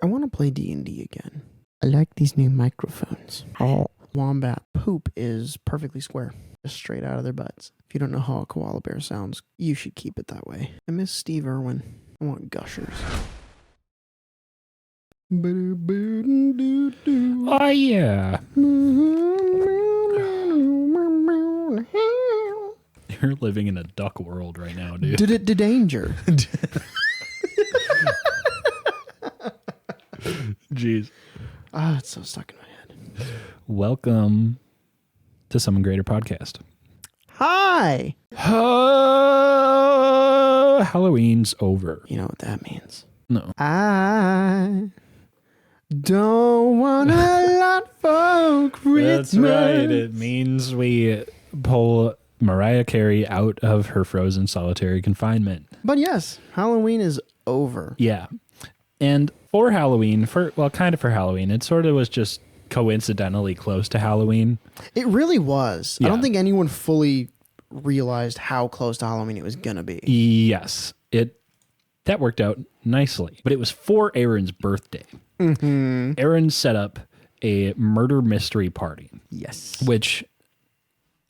I want to play D&D again. I like these new microphones. Oh, wombat poop is perfectly square, just straight out of their butts. If you don't know how a koala bear sounds, you should keep it that way. I miss Steve Irwin. I want gushers. Oh, yeah. You're living in a duck world right now, dude. Did it to danger? Jeez. Ah, it's so stuck in my head. Welcome to Summon Greater Podcast. Hi! Halloween's over. You know what that means? No. I don't want a lot for Christmas. That's right. It means we pull Mariah Carey out of her frozen solitary confinement. But yes, Halloween is over. Yeah. And for Halloween, kind of for Halloween, it sort of was just coincidentally close to Halloween. It really was. Yeah. I don't think anyone fully realized how close to Halloween it was going to be. Yes. That worked out nicely. But it was for Aaron's birthday. Mm-hmm. Aaron set up a murder mystery party. Yes. Which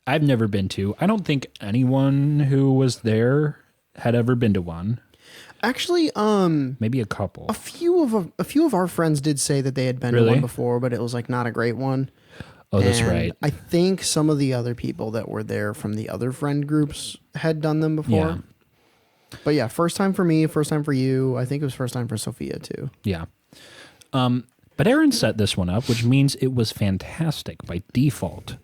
I've never been to. I don't think anyone who was there had ever been to one. Actually, maybe a couple. A few of our friends did say that they had been to one before, but it was like not a great one. Oh, that's right. I think some of the other people that were there from the other friend groups had done them before. Yeah. But yeah, first time for me, first time for you. I think it was first time for Sophia too. Yeah. But Aaron set this one up, which means it was fantastic by default.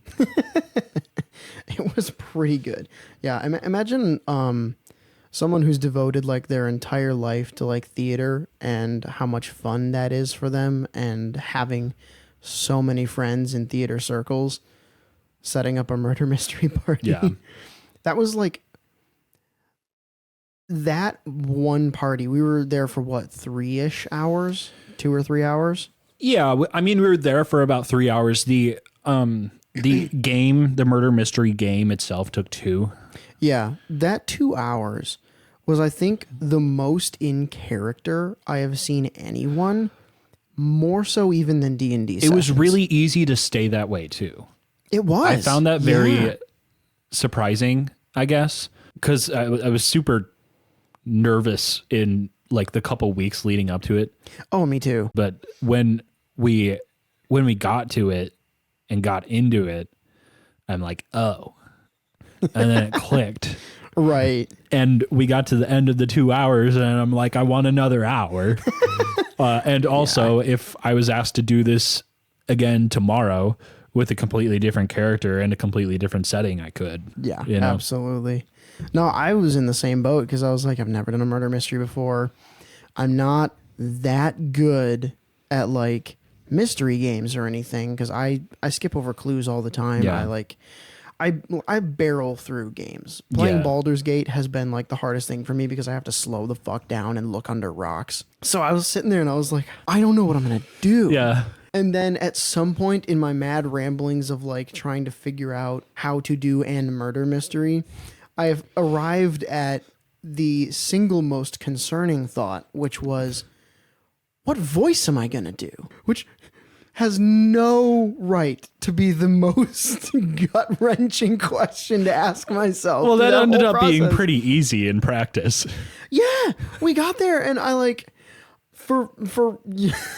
It was pretty good. Yeah, imagine someone who's devoted like their entire life to like theater and how much fun that is for them, and having so many friends in theater circles setting up a murder mystery party. Yeah. That was like that one party. We were there for what, 3-ish hours? 2 or 3 hours? Yeah, I mean, we were there for about 3 hours. The game, the murder mystery game itself took 2. Yeah, that 2 hours was, I think, the most in character I have seen anyone, more so even than D&D sessions. It was really easy to stay that way, too. It was. I found that very surprising, I guess, because I was super nervous in like the couple weeks leading up to it. Oh, me too. But when we got to it and got into it, I'm like, oh. And then it clicked. Right. And we got to the end of the 2 hours and I'm like, I want another hour. And also, if I was asked to do this again tomorrow with a completely different character and a completely different setting, I could. Yeah, you know? Absolutely. No, I was in the same boat because I was like, I've never done a murder mystery before. I'm not that good at like mystery games or anything because I skip over clues all the time. Yeah. I barrel through games. Playing Baldur's Gate has been like the hardest thing for me because I have to slow the fuck down and look under rocks. So I was sitting there and I was like, I don't know what I'm going to do. Yeah. And then at some point in my mad ramblings of like trying to figure out how to do an murder mystery, I have arrived at the single most concerning thought, which was, what voice am I going to do? Which has no right to be the most gut-wrenching question to ask myself. Well, that ended up being pretty easy in practice. Yeah, we got there, and I like, for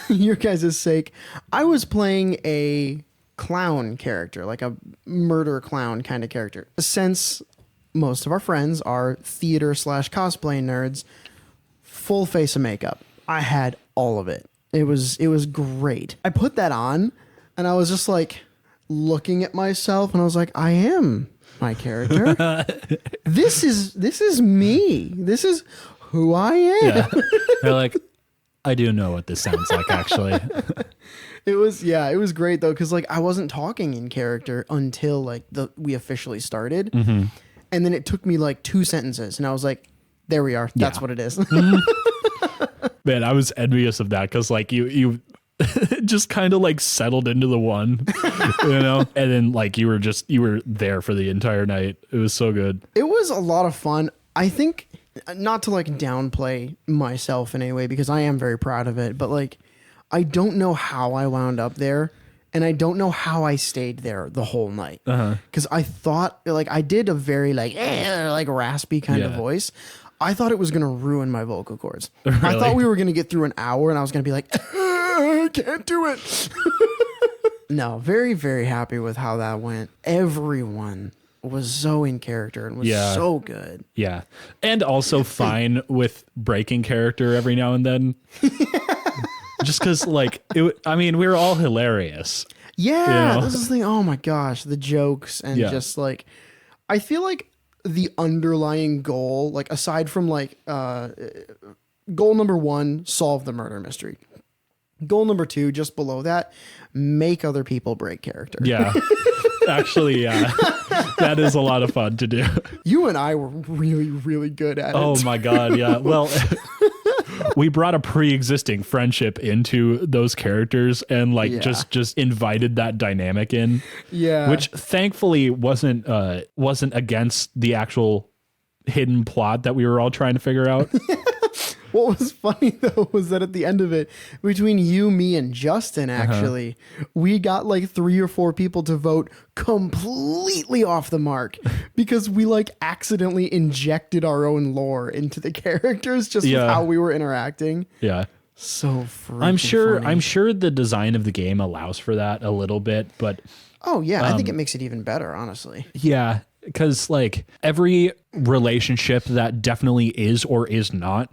your guys' sake, I was playing a clown character, like a murder clown kind of character. Since most of our friends are theater/cosplay nerds, full face of makeup. I had all of it. It was great. I put that on and I was just like looking at myself and I was like, I am my character. This is me. This is who I am. Yeah. They're like, I do know what this sounds like, actually. It was great though, because like I wasn't talking in character until like we officially started. Mm-hmm. And then it took me like 2 sentences and I was like, there we are. That's what it is. Man, I was envious of that because like you just kind of like settled into the one, you know, and then like you were there for the entire night. It was so good. It was a lot of fun. I think, not to like downplay myself in any way because I am very proud of it, but like I don't know how I wound up there. And I don't know how I stayed there the whole night. Because I thought, like, I did a very, like raspy kind of voice. I thought it was going to ruin my vocal cords. Really? I thought we were going to get through an hour and I was going to be like, I can't do it. No, very, very happy with how that went. Everyone was so in character and was so good. Yeah. And also fine with breaking character every now and then. Just because, like, we were all hilarious. Yeah, you know? this is the thing. Oh my gosh, the jokes and just like, I feel like the underlying goal, like aside from like, goal number 1, solve the murder mystery. Goal number 2, just below that, make other people break character. Yeah. Actually, yeah. That is a lot of fun to do. You and I were really, really good at it. Oh my God. Yeah. Well, we brought a pre-existing friendship into those characters and like just invited that dynamic in. Yeah. Which thankfully wasn't against the actual hidden plot that we were all trying to figure out. What was funny though was that at the end of it, between you, me, and Justin, actually, we got like 3 or 4 people to vote completely off the mark because we like accidentally injected our own lore into the characters just with how we were interacting. Yeah. So freaking funny. I'm sure the design of the game allows for that a little bit, but oh yeah, I think it makes it even better, honestly. Yeah, because like every relationship that definitely is or is not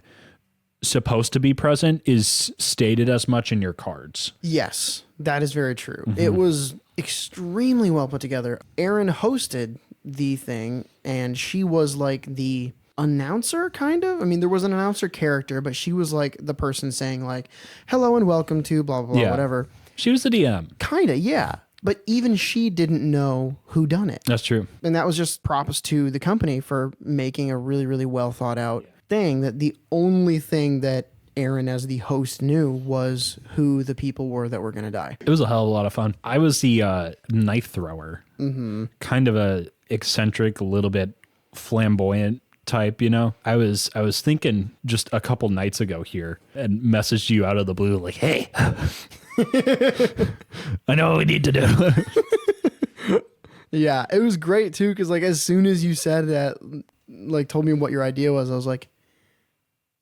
supposed to be present is stated as much in your cards. Yes, that is very true. It was extremely well put together. Erin hosted the thing and she was like the announcer kind of. I mean, there was an announcer character, but she was like the person saying like, hello and welcome to blah, blah, blah, whatever. She was the DM. Kind of, yeah. But even she didn't know who done it. That's true. And that was just props to the company for making a really, really well thought out thing, that the only thing that Erin as the host knew was who the people were that were going to die. It was a hell of a lot of fun. I was the knife thrower. Kind of a eccentric, a little bit flamboyant type, you know. I was thinking just a couple nights ago here and messaged you out of the blue like, hey, I know what we need to do. Yeah, it was great too, because like as soon as you said that, like told me what your idea was, I was like,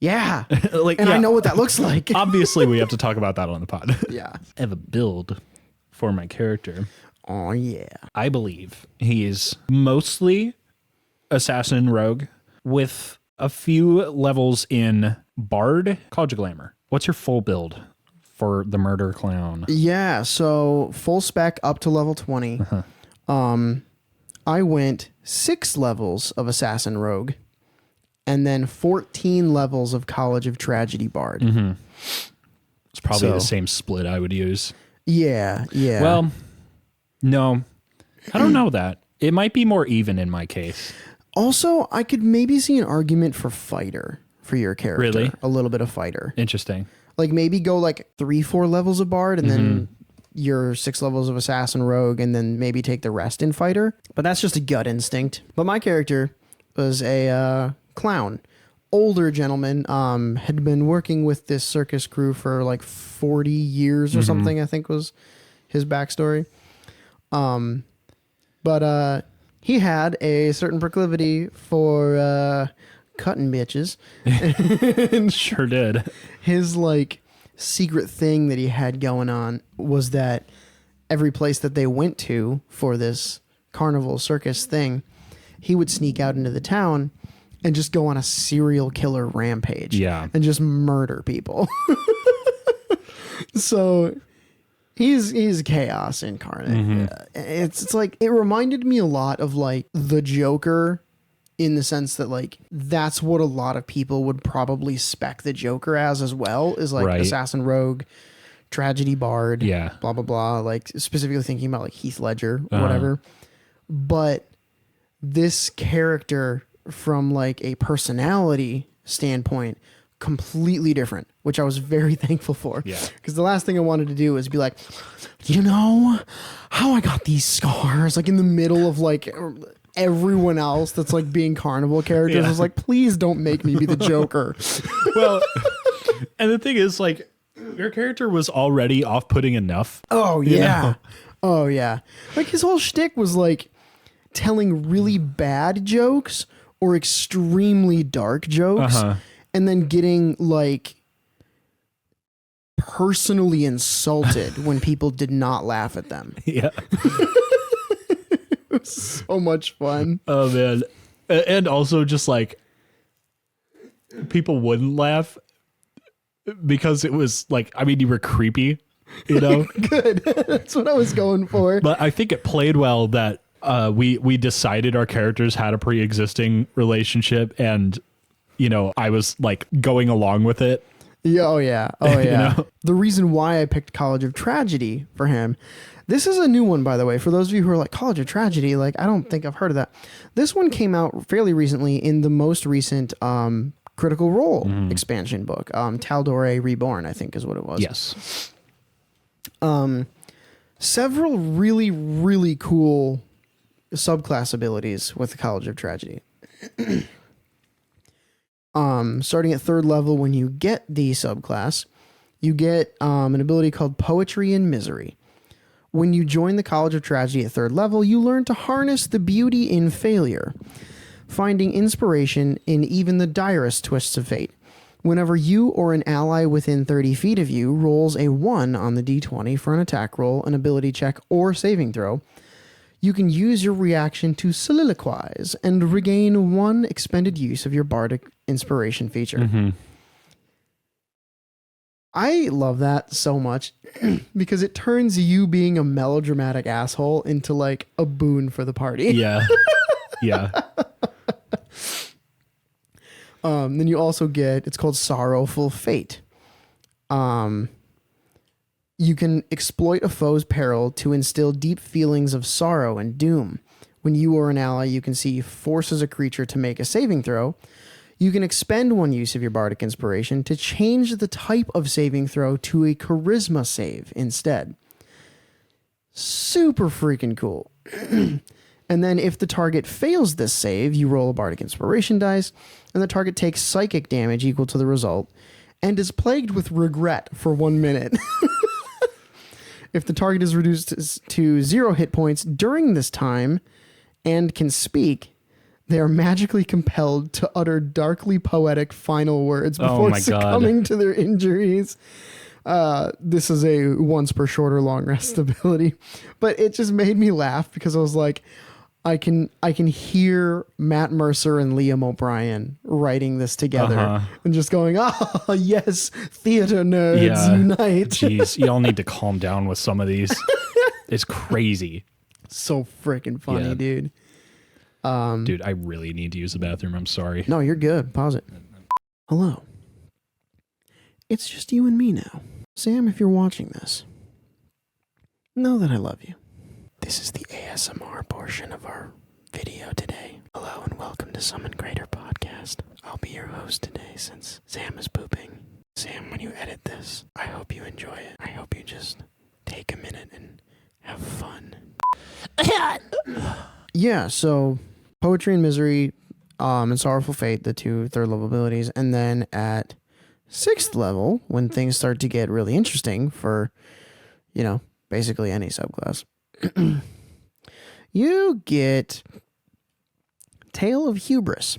yeah, like, and I know what that looks like. Obviously, we have to talk about that on the pod. Yeah. I have a build for my character. Oh, yeah. I believe he is mostly assassin rogue with a few levels in bard, college of glamour. What's your full build for the murder clown? Yeah, so full spec up to level 20. I went 6 levels of assassin rogue and then 14 levels of college of tragedy bard. It's probably the same split I would use. Yeah. Well, no, I don't know that. It might be more even in my case. Also, I could maybe see an argument for fighter for your character. Really? A little bit of fighter. Interesting. Like maybe go like 3-4 levels of bard and then your 6 levels of assassin rogue and then maybe take the rest in fighter. But that's just a gut instinct. But my character was a clown. Older gentleman, had been working with this circus crew for like 40 years or something, I think was his backstory. But he had a certain proclivity for cutting bitches. Sure did. His like secret thing that he had going on was that every place that they went to for this carnival circus thing, he would sneak out into the town and just go on a serial killer rampage. Yeah. And just murder people. So he's chaos incarnate. It's like, it reminded me a lot of like the Joker, in the sense that like that's what a lot of people would probably spec the Joker as well, is like assassin rogue, tragedy bard, blah blah blah, like specifically thinking about like Heath Ledger, whatever. But this character from like a personality standpoint, completely different, which I was very thankful for. Yeah. Because the last thing I wanted to do was be like, you know how I got these scars, like in the middle of like everyone else that's like being carnival characters. I was like, please don't make me be the Joker. Well, and the thing is, like, Your character was already off-putting enough. Oh you yeah. know? Oh yeah. Like his whole shtick was like telling really bad jokes or extremely dark jokes and then getting like personally insulted when people did not laugh at them. Yeah. It was so much fun. Oh man. And also just like people wouldn't laugh because it was like, I mean, you were creepy, you know? Good. That's what I was going for. But I think it played well that we decided our characters had a pre-existing relationship, and you know, I was like going along with it. Yeah, oh yeah. Oh yeah. know? The reason why I picked College of Tragedy for him. This is a new one, by the way, for those of you who are like, College of Tragedy, like I don't think I've heard of that. This one came out fairly recently in the most recent Critical Role expansion book. Taldore Reborn, I think is what it was. Yes. Several really, really cool subclass abilities with the College of Tragedy. Starting at 3rd level, when you get the subclass, you get an ability called Poetry and Misery. When you join the College of Tragedy at 3rd level, you learn to harness the beauty in failure, finding inspiration in even the direst twists of fate. Whenever you or an ally within 30 feet of you rolls a 1 on the d20 for an attack roll, an ability check, or saving throw, you can use your reaction to soliloquize and regain 1 expended use of your bardic inspiration feature. I love that so much because it turns you being a melodramatic asshole into like a boon for the party. Yeah. Yeah. Then you also get, it's called Sorrowful Fate. You can exploit a foe's peril to instill deep feelings of sorrow and doom. When you or an ally you can see forces a creature to make a saving throw, you can expend 1 use of your bardic inspiration to change the type of saving throw to a charisma save instead. Super freaking cool. And then if the target fails this save, you roll a bardic inspiration dice, and the target takes psychic damage equal to the result, and is plagued with regret for 1 minute. If the target is reduced to 0 hit points during this time and can speak, they are magically compelled to utter darkly poetic final words before succumbing to their injuries. This is a once per short or long rest ability, but it just made me laugh because I was like, I can hear Matt Mercer and Liam O'Brien writing this together and just going, oh yes, theater nerds unite. Jeez, y'all need to calm down with some of these. It's crazy. So freaking funny, dude. Dude, I really need to use the bathroom. I'm sorry. No, you're good. Pause it. Hello. It's just you and me now. Sam, if you're watching this, know that I love you. This is the ASMR portion of our video today. Hello and welcome to Summon Greater Podcast. I'll be your host today since Sam is pooping. Sam, when you edit this, I hope you enjoy it. I hope you just take a minute and have fun. Yeah, so Poetry and Misery and Sorrowful Fate, the 2 3rd level abilities, and then at 6th level, when things start to get really interesting for, you know, basically any subclass, you get Tale of Hubris.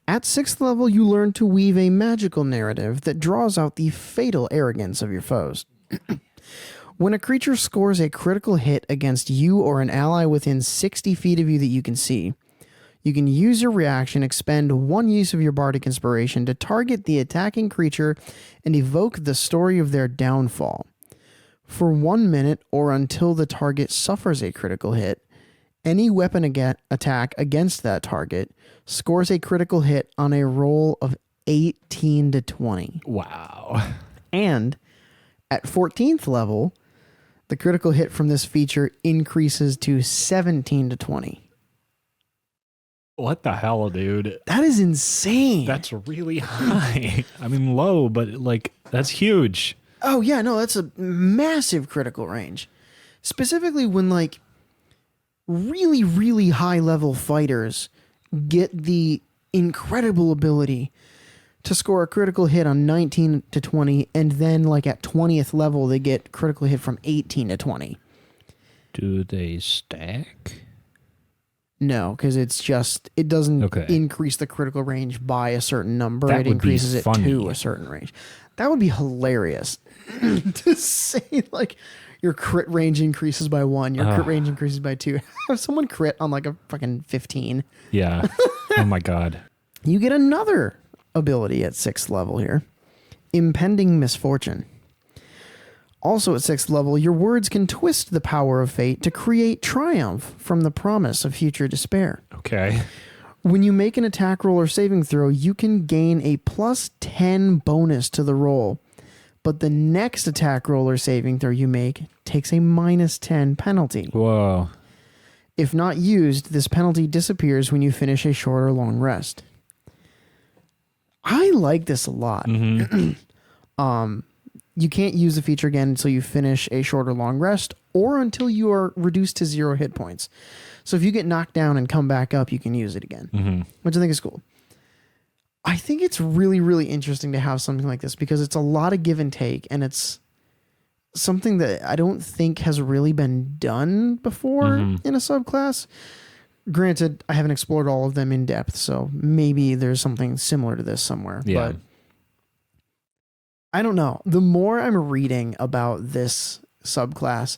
At 6th level, you learn to weave a magical narrative that draws out the fatal arrogance of your foes. When a creature scores a critical hit against you or an ally within 60 feet of you that you can see, you can use your reaction, expend 1 use of your bardic inspiration to target the attacking creature and evoke the story of their downfall. For 1 minute or until the target suffers a critical hit, any weapon attack against that target scores a critical hit on a roll of 18 to 20. Wow. And at 14th level, the critical hit from this feature increases to 17 to 20. What the hell, dude? That is insane. That's really high. I mean, low, but like, that's huge. Oh, yeah, no, that's a massive critical range. Specifically when, like, really, really high-level fighters get the incredible ability to score a critical hit on 19 to 20, and then like at 20th level they get critical hit from 18 to 20. Do they stack? No, because it doesn't increase the critical range by a certain number. It increases it to a certain range. That would be hilarious to say like your crit range increases by 1, your crit range increases by 2. Have someone crit on like a fucking 15. Yeah. Oh my God. You get another ability at 6th level here. Impending Misfortune. Also at 6th level, your words can twist the power of fate to create triumph from the promise of future despair. Okay. When you make an attack roll or saving throw, you can gain a plus 10 bonus to the roll, but the next attack roll or saving throw you make takes a minus 10 penalty. Whoa. If not used, this penalty disappears when you finish a short or long rest. I like this a lot. Mm-hmm. You can't use the feature again until you finish a short or long rest or until you are reduced to 0 hit points. So if you get knocked down and come back up, you can use it again, which I think is cool. I think it's really, really interesting to have something like this because it's a lot of give and take, and it's something that I don't think has really been done before in a subclass. Granted, I haven't explored all of them in depth, so maybe there's something similar to this somewhere. Yeah. But I don't know. The more I'm reading about this subclass,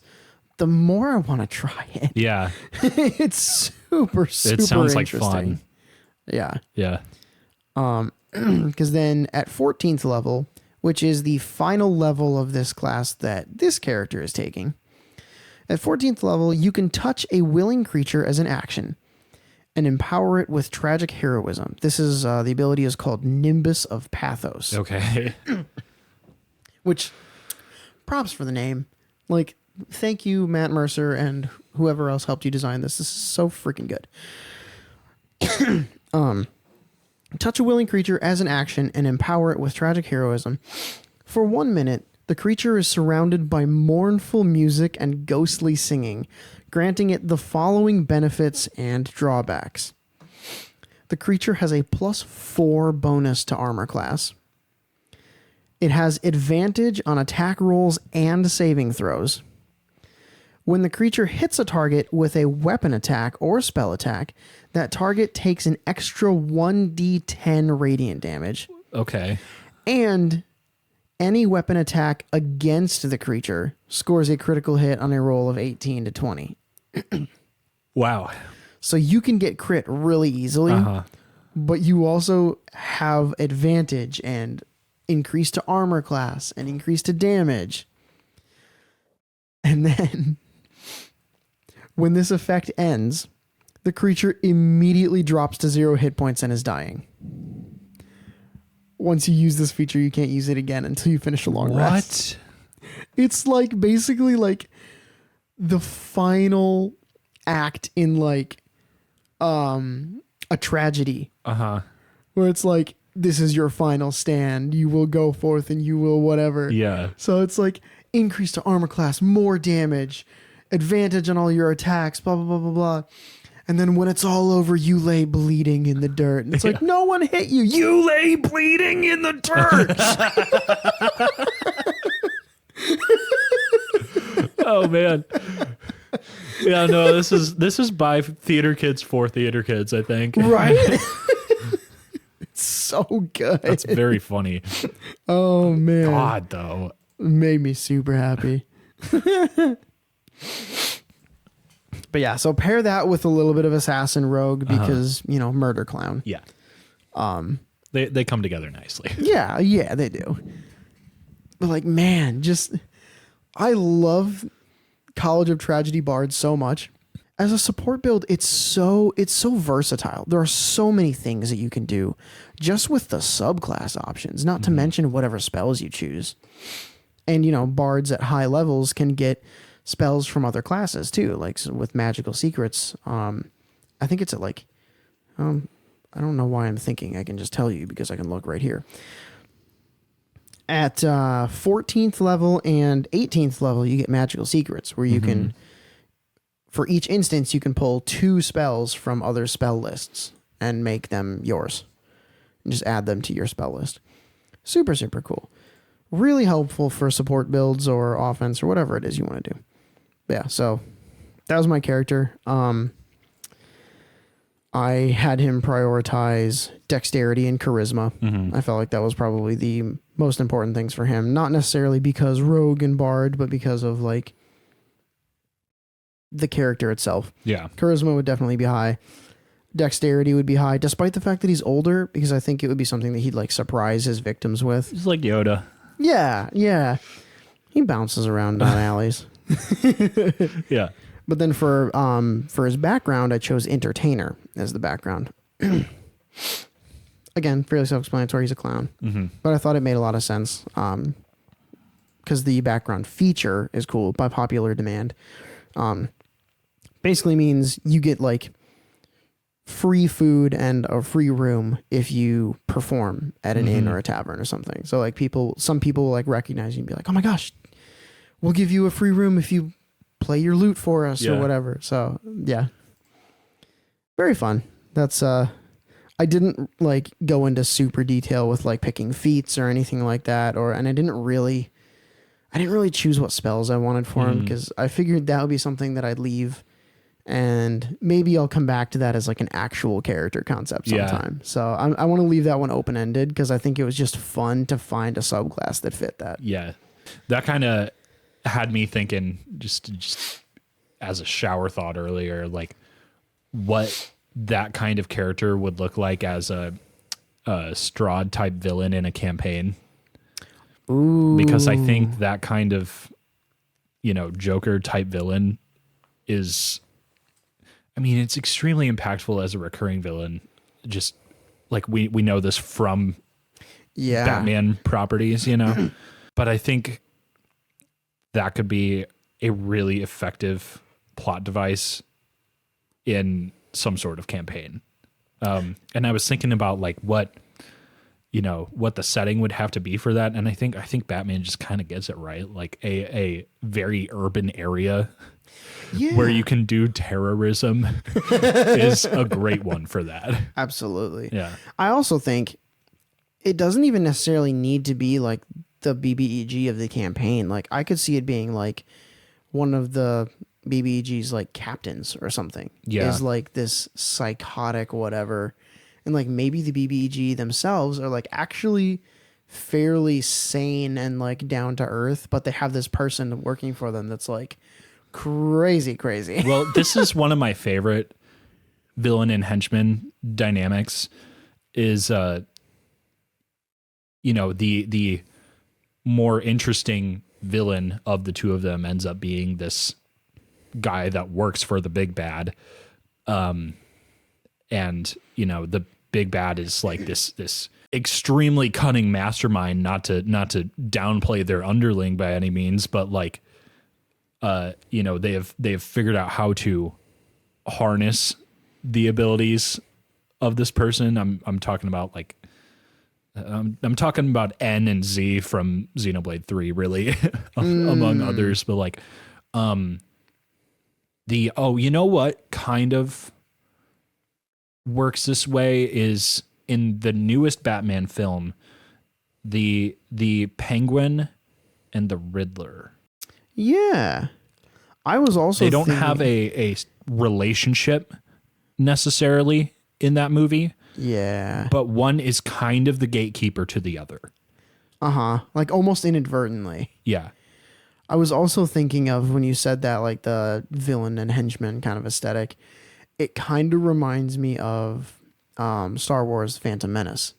the more I want to try it. Yeah. It's super It sounds like interesting. fun. Yeah. Yeah. Because then at 14th level, which is the final level of this class that this character is taking, at 14th level, you can touch a willing creature as an action and empower it with tragic heroism. This is the ability is called Nimbus of Pathos. Okay. Which, props for the name. Like, thank you, Matt Mercer, and whoever else helped you design this. This is so freaking good. Touch a willing creature as an action and empower it with tragic heroism. For 1 minute, the creature is surrounded by mournful music and ghostly singing, granting it the following benefits and drawbacks. The creature has a +4 bonus to armor class. It has advantage on attack rolls and saving throws. When the creature hits a target with a weapon attack or spell attack, that target takes an extra 1d10 radiant damage. Okay. And any weapon attack against the creature scores a critical hit on a roll of 18 to 20. Wow. So you can get crit really easily, but you also have advantage and increase to armor class and increase to damage. And then when this effect ends, the creature immediately drops to 0 hit points and is dying. Once you use this feature, you can't use it again until you finish a long rest. It's like basically like the final act in like a tragedy. Where it's like, this is your final stand. You will go forth and you will whatever. Yeah. So it's like increase to armor class, more damage, advantage on all your attacks, blah, blah, blah, blah, blah. And then when it's all over, you lay bleeding in the dirt. And it's like, no one hit you. You lay bleeding in the dirt. Oh, man. Yeah, no, this is by theater kids for theater kids, I think. Right? It's so good. That's very funny. Oh, man. God, though. Made me super happy. But yeah, so pair that with a little bit of assassin rogue because, you know, murder clown. Yeah. They come together nicely. Yeah, they do. But like, man, just I love College of Tragedy Bards so much. As a support build, it's so versatile. There are so many things that you can do just with the subclass options, not to mention whatever spells you choose. And, you know, bards at high levels can get spells from other classes too, like with magical secrets. I think it's at like, I don't know why I'm thinking. I can just tell you because I can look right here. At 14th level and 18th level, you get magical secrets where you can, for each instance, you can pull 2 spells from other spell lists and make them yours. and just add them to your spell list. Super, super cool. Really helpful for support builds or offense or whatever it is you want to do. But yeah, so that was my character. I had him prioritize dexterity and charisma. I felt like that was probably the most important things for him. Not necessarily because rogue and bard, but because of like the character itself. Yeah. Charisma would definitely be high. Dexterity would be high, despite the fact that he's older, because I think it would be something that he'd like surprise his victims with. It's like Yoda. Yeah, yeah. He bounces around down alleys. Yeah. But then for his background, I chose entertainer as the background. Again, fairly self-explanatory. He's a clown, but I thought it made a lot of sense because the background feature is cool by popular demand. Basically means you get like free food and a free room if you perform at an inn or a tavern or something. So like some people will like recognize you and be like, "Oh my gosh, we'll give you a free room if you play your lute for us," or whatever. So yeah, very fun. That's I didn't like go into super detail with like picking feats or anything like that, and I didn't really choose what spells I wanted for him because I figured that would be something that I'd leave, and maybe I'll come back to that as like an actual character concept sometime. So I want to leave that one open ended because I think it was just fun to find a subclass that fit that. Yeah, that kind of had me thinking just as a shower thought earlier, like what that kind of character would look like as a Strahd type villain in a campaign. Ooh. Because I think that kind of, Joker type villain is, I mean, it's extremely impactful as a recurring villain. Just like we know this from Batman properties, but I think that could be a really effective plot device in some sort of campaign. And I was thinking about like what the setting would have to be for that. And I think Batman just kind of gets it right. Like a very urban area where you can do terrorism is a great one for that. Absolutely. Yeah. I also think it doesn't even necessarily need to be like the BBEG of the campaign. Like I could see it being like one of the BBEG's like captains or something. Yeah. Is like this psychotic whatever. And like maybe the BBEG themselves are like actually fairly sane and like down to earth, but they have this person working for them that's like crazy. Well, this is one of my favorite villain and henchman dynamics is the more interesting villain of the two of them ends up being this guy that works for the big bad. And the big bad is like this extremely cunning mastermind, not to downplay their underling by any means, but like, they have figured out how to harness the abilities of this person. I'm talking about like, I'm talking about N and Z from Xenoblade 3, really, among others. But like, what kind of works this way is in the newest Batman film, the Penguin and the Riddler. Yeah. I was also they don't have a relationship necessarily in that movie. Yeah. But one is kind of the gatekeeper to the other. Like almost inadvertently. Yeah. I was also thinking of when you said that, like the villain and henchman kind of aesthetic, it kind of reminds me of Star Wars Phantom Menace.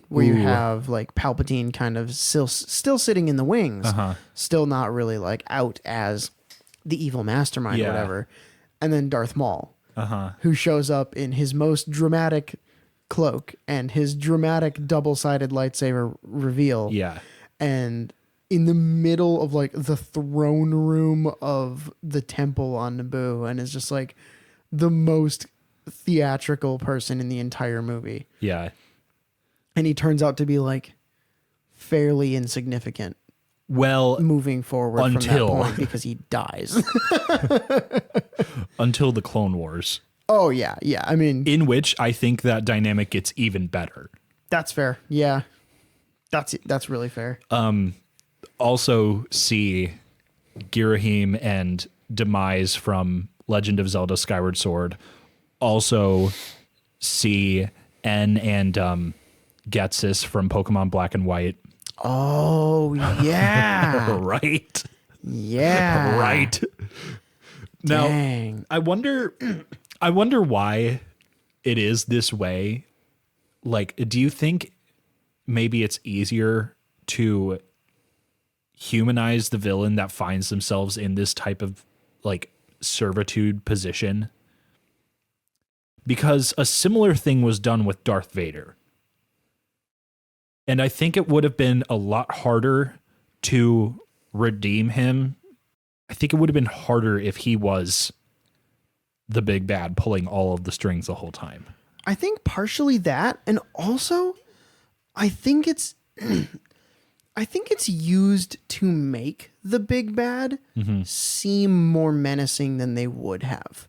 Where you have like Palpatine kind of still sitting in the wings, still not really like out as the evil mastermind or whatever. And then Darth Maul, who shows up in his most dramatic cloak and his dramatic double-sided lightsaber reveal. Yeah. And in the middle of like the throne room of the temple on Naboo, and is just like the most theatrical person in the entire movie. Yeah. And he turns out to be like fairly insignificant. Well, moving forward from that point because he dies. Until the Clone Wars. Oh yeah, yeah. I mean, in which I think that dynamic gets even better. that's fair. Yeah, that's really fair. Also see Girahim and Demise from Legend of Zelda Skyward Sword. Also see N and Getsis from Pokemon Black and White. Oh yeah, Right. yeah. Right. Now, Dang. I wonder why it is this way. Like, do you think maybe it's easier to humanize the villain that finds themselves in this type of like servitude position? Because a similar thing was done with Darth Vader. And I think it would have been a lot harder to redeem him. I think it would have been harder if he was the big bad pulling all of the strings the whole time. I think partially that, and also I think it's used to make the big bad seem more menacing than they would have.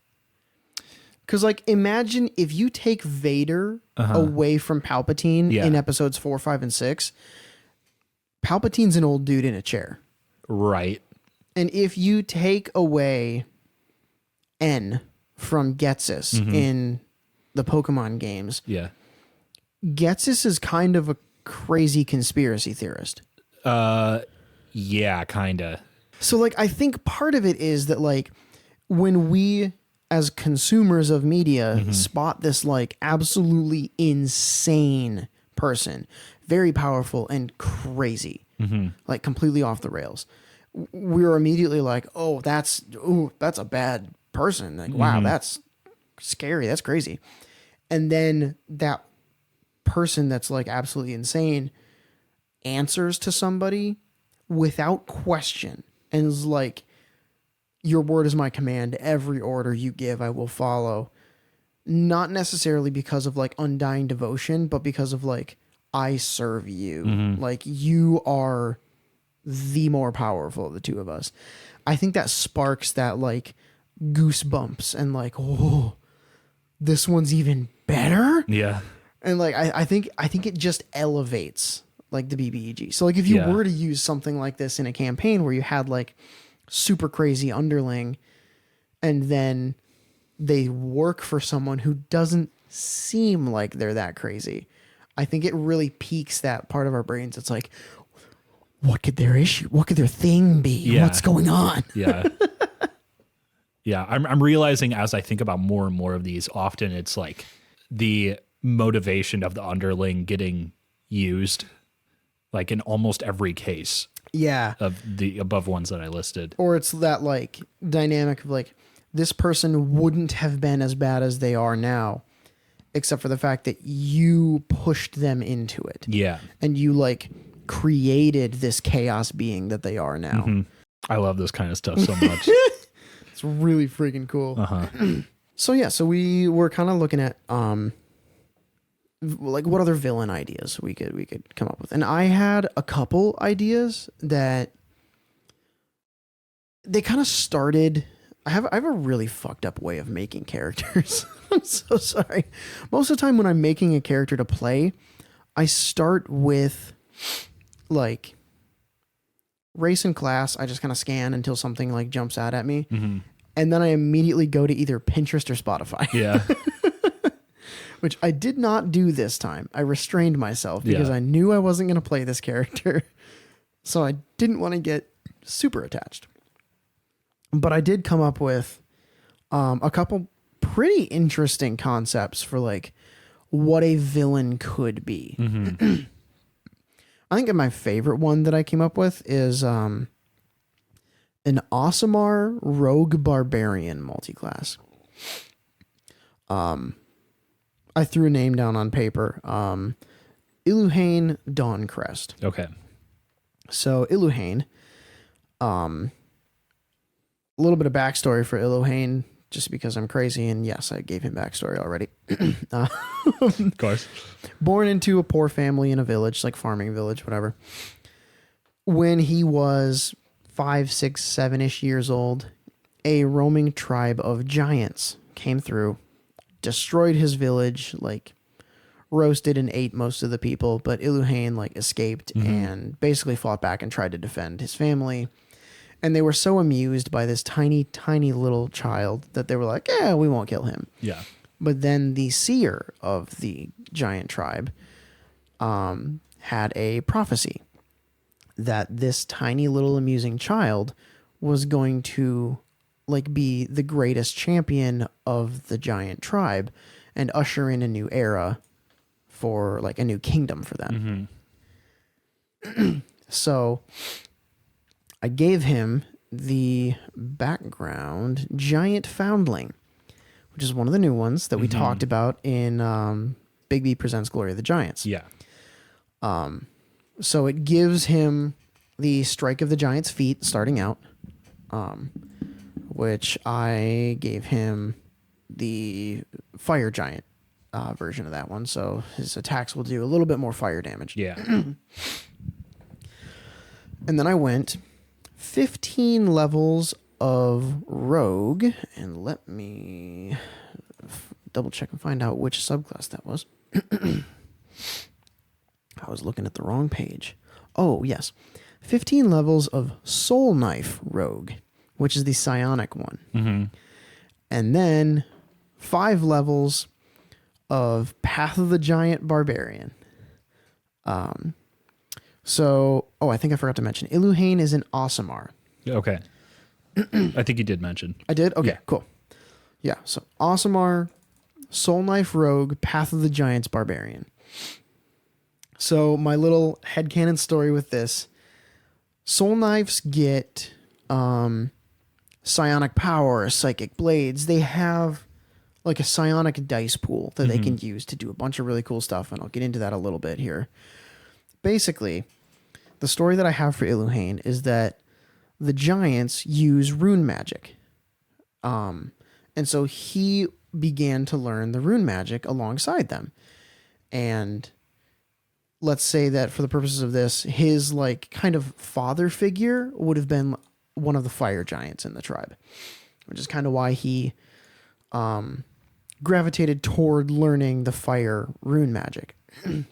Because, like, imagine if you take Vader away from Palpatine in episodes 4, 5, and 6. Palpatine's an old dude in a chair. Right. And if you take away N from Getsis in the Pokemon games, Yeah. Getsis is kind of a crazy conspiracy theorist. Yeah, kinda. So, like, I think part of it is that, like, when we as consumers of media spot this like absolutely insane person, very powerful and crazy, like completely off the rails, we're immediately like, oh, that's a bad person. Like, wow, that's scary. That's crazy. And then that person that's like absolutely insane answers to somebody without question and is like, your word is my command. Every order you give, I will follow. Not necessarily because of like undying devotion, but because of like, I serve you. Like, you are the more powerful of the two of us. I think that sparks that like goosebumps and like, oh, this one's even better. Yeah. And like, I think it just elevates like the BBEG. So like, if you were to use something like this in a campaign where you had like super crazy underling and then they work for someone who doesn't seem like they're that crazy, I think it really piques that part of our brains. It's like, what could their issue, what could their thing be? Yeah. What's going on? Yeah. Yeah. I'm realizing as I think about more and more of these, often it's like the motivation of the underling getting used, like in almost every case. Yeah. Of the above ones that I listed. Or it's that like dynamic of like, this person wouldn't have been as bad as they are now, except for the fact that you pushed them into it. Yeah. And you like created this chaos being that they are now. I love this kind of stuff so much. It's really freaking cool. So yeah, so we were kind of looking at like what other villain ideas we could come up with. And I had a couple ideas that they kind of started. I have a really fucked up way of making characters. I'm so sorry. Most of the time when I'm making a character to play, I start with like race and class. I just kind of scan until something like jumps out at me. And then I immediately go to either Pinterest or Spotify. Yeah. Which I did not do this time. I restrained myself because I knew I wasn't going to play this character. So I didn't want to get super attached. But I did come up with a couple pretty interesting concepts for like what a villain could be. I think my favorite one that I came up with is an Aasimar Rogue Barbarian multiclass. I threw a name down on paper. Iluhane Dawncrest. Okay. So Iluhane, a little bit of backstory for Iluhane, just because I'm crazy, and yes, I gave him backstory already. Of course. Born into a poor family in a village, like farming village, whatever. When he was 5, 6, 7-ish years old, a roaming tribe of giants came through destroyed his village, like roasted and ate most of the people, but Iluhain like escaped and basically fought back and tried to defend his family. And they were so amused by this tiny, tiny little child that they were like, yeah, we won't kill him. Yeah. But then the seer of the giant tribe had a prophecy that this tiny little amusing child was going to like be the greatest champion of the giant tribe and usher in a new era for like a new kingdom for them. So I gave him the background Giant Foundling, which is one of the new ones that we talked about in Big B Presents Glory of the Giants. Yeah. So it gives him the Strike of the Giant's Feet starting out, which I gave him the Fire Giant version of that one. So his attacks will do a little bit more fire damage. Yeah. And then I went 15 levels of Rogue, and let me double check and find out which subclass that was. I was looking at the wrong page. Oh, yes. 15 levels of Soul Knife Rogue, which is the psionic one. And then 5 levels of Path of the Giant Barbarian. I think I forgot to mention, Iluhain is an Aasimar. Okay. I think you did mention. I did? Okay, Yeah. cool. Yeah, so Aasimar, Soul Knife Rogue, Path of the Giants Barbarian. So my little headcanon story with this, Soul Knives get psionic power, psychic blades. They have like a psionic dice pool that they can use to do a bunch of really cool stuff, and I'll get into that a little bit here. Basically, the story that I have for Iluhain is that the giants use rune magic. And so he began to learn the rune magic alongside them. And let's say that for the purposes of this, his like kind of father figure would have been one of the fire giants in the tribe, which is kind of why he gravitated toward learning the fire rune magic.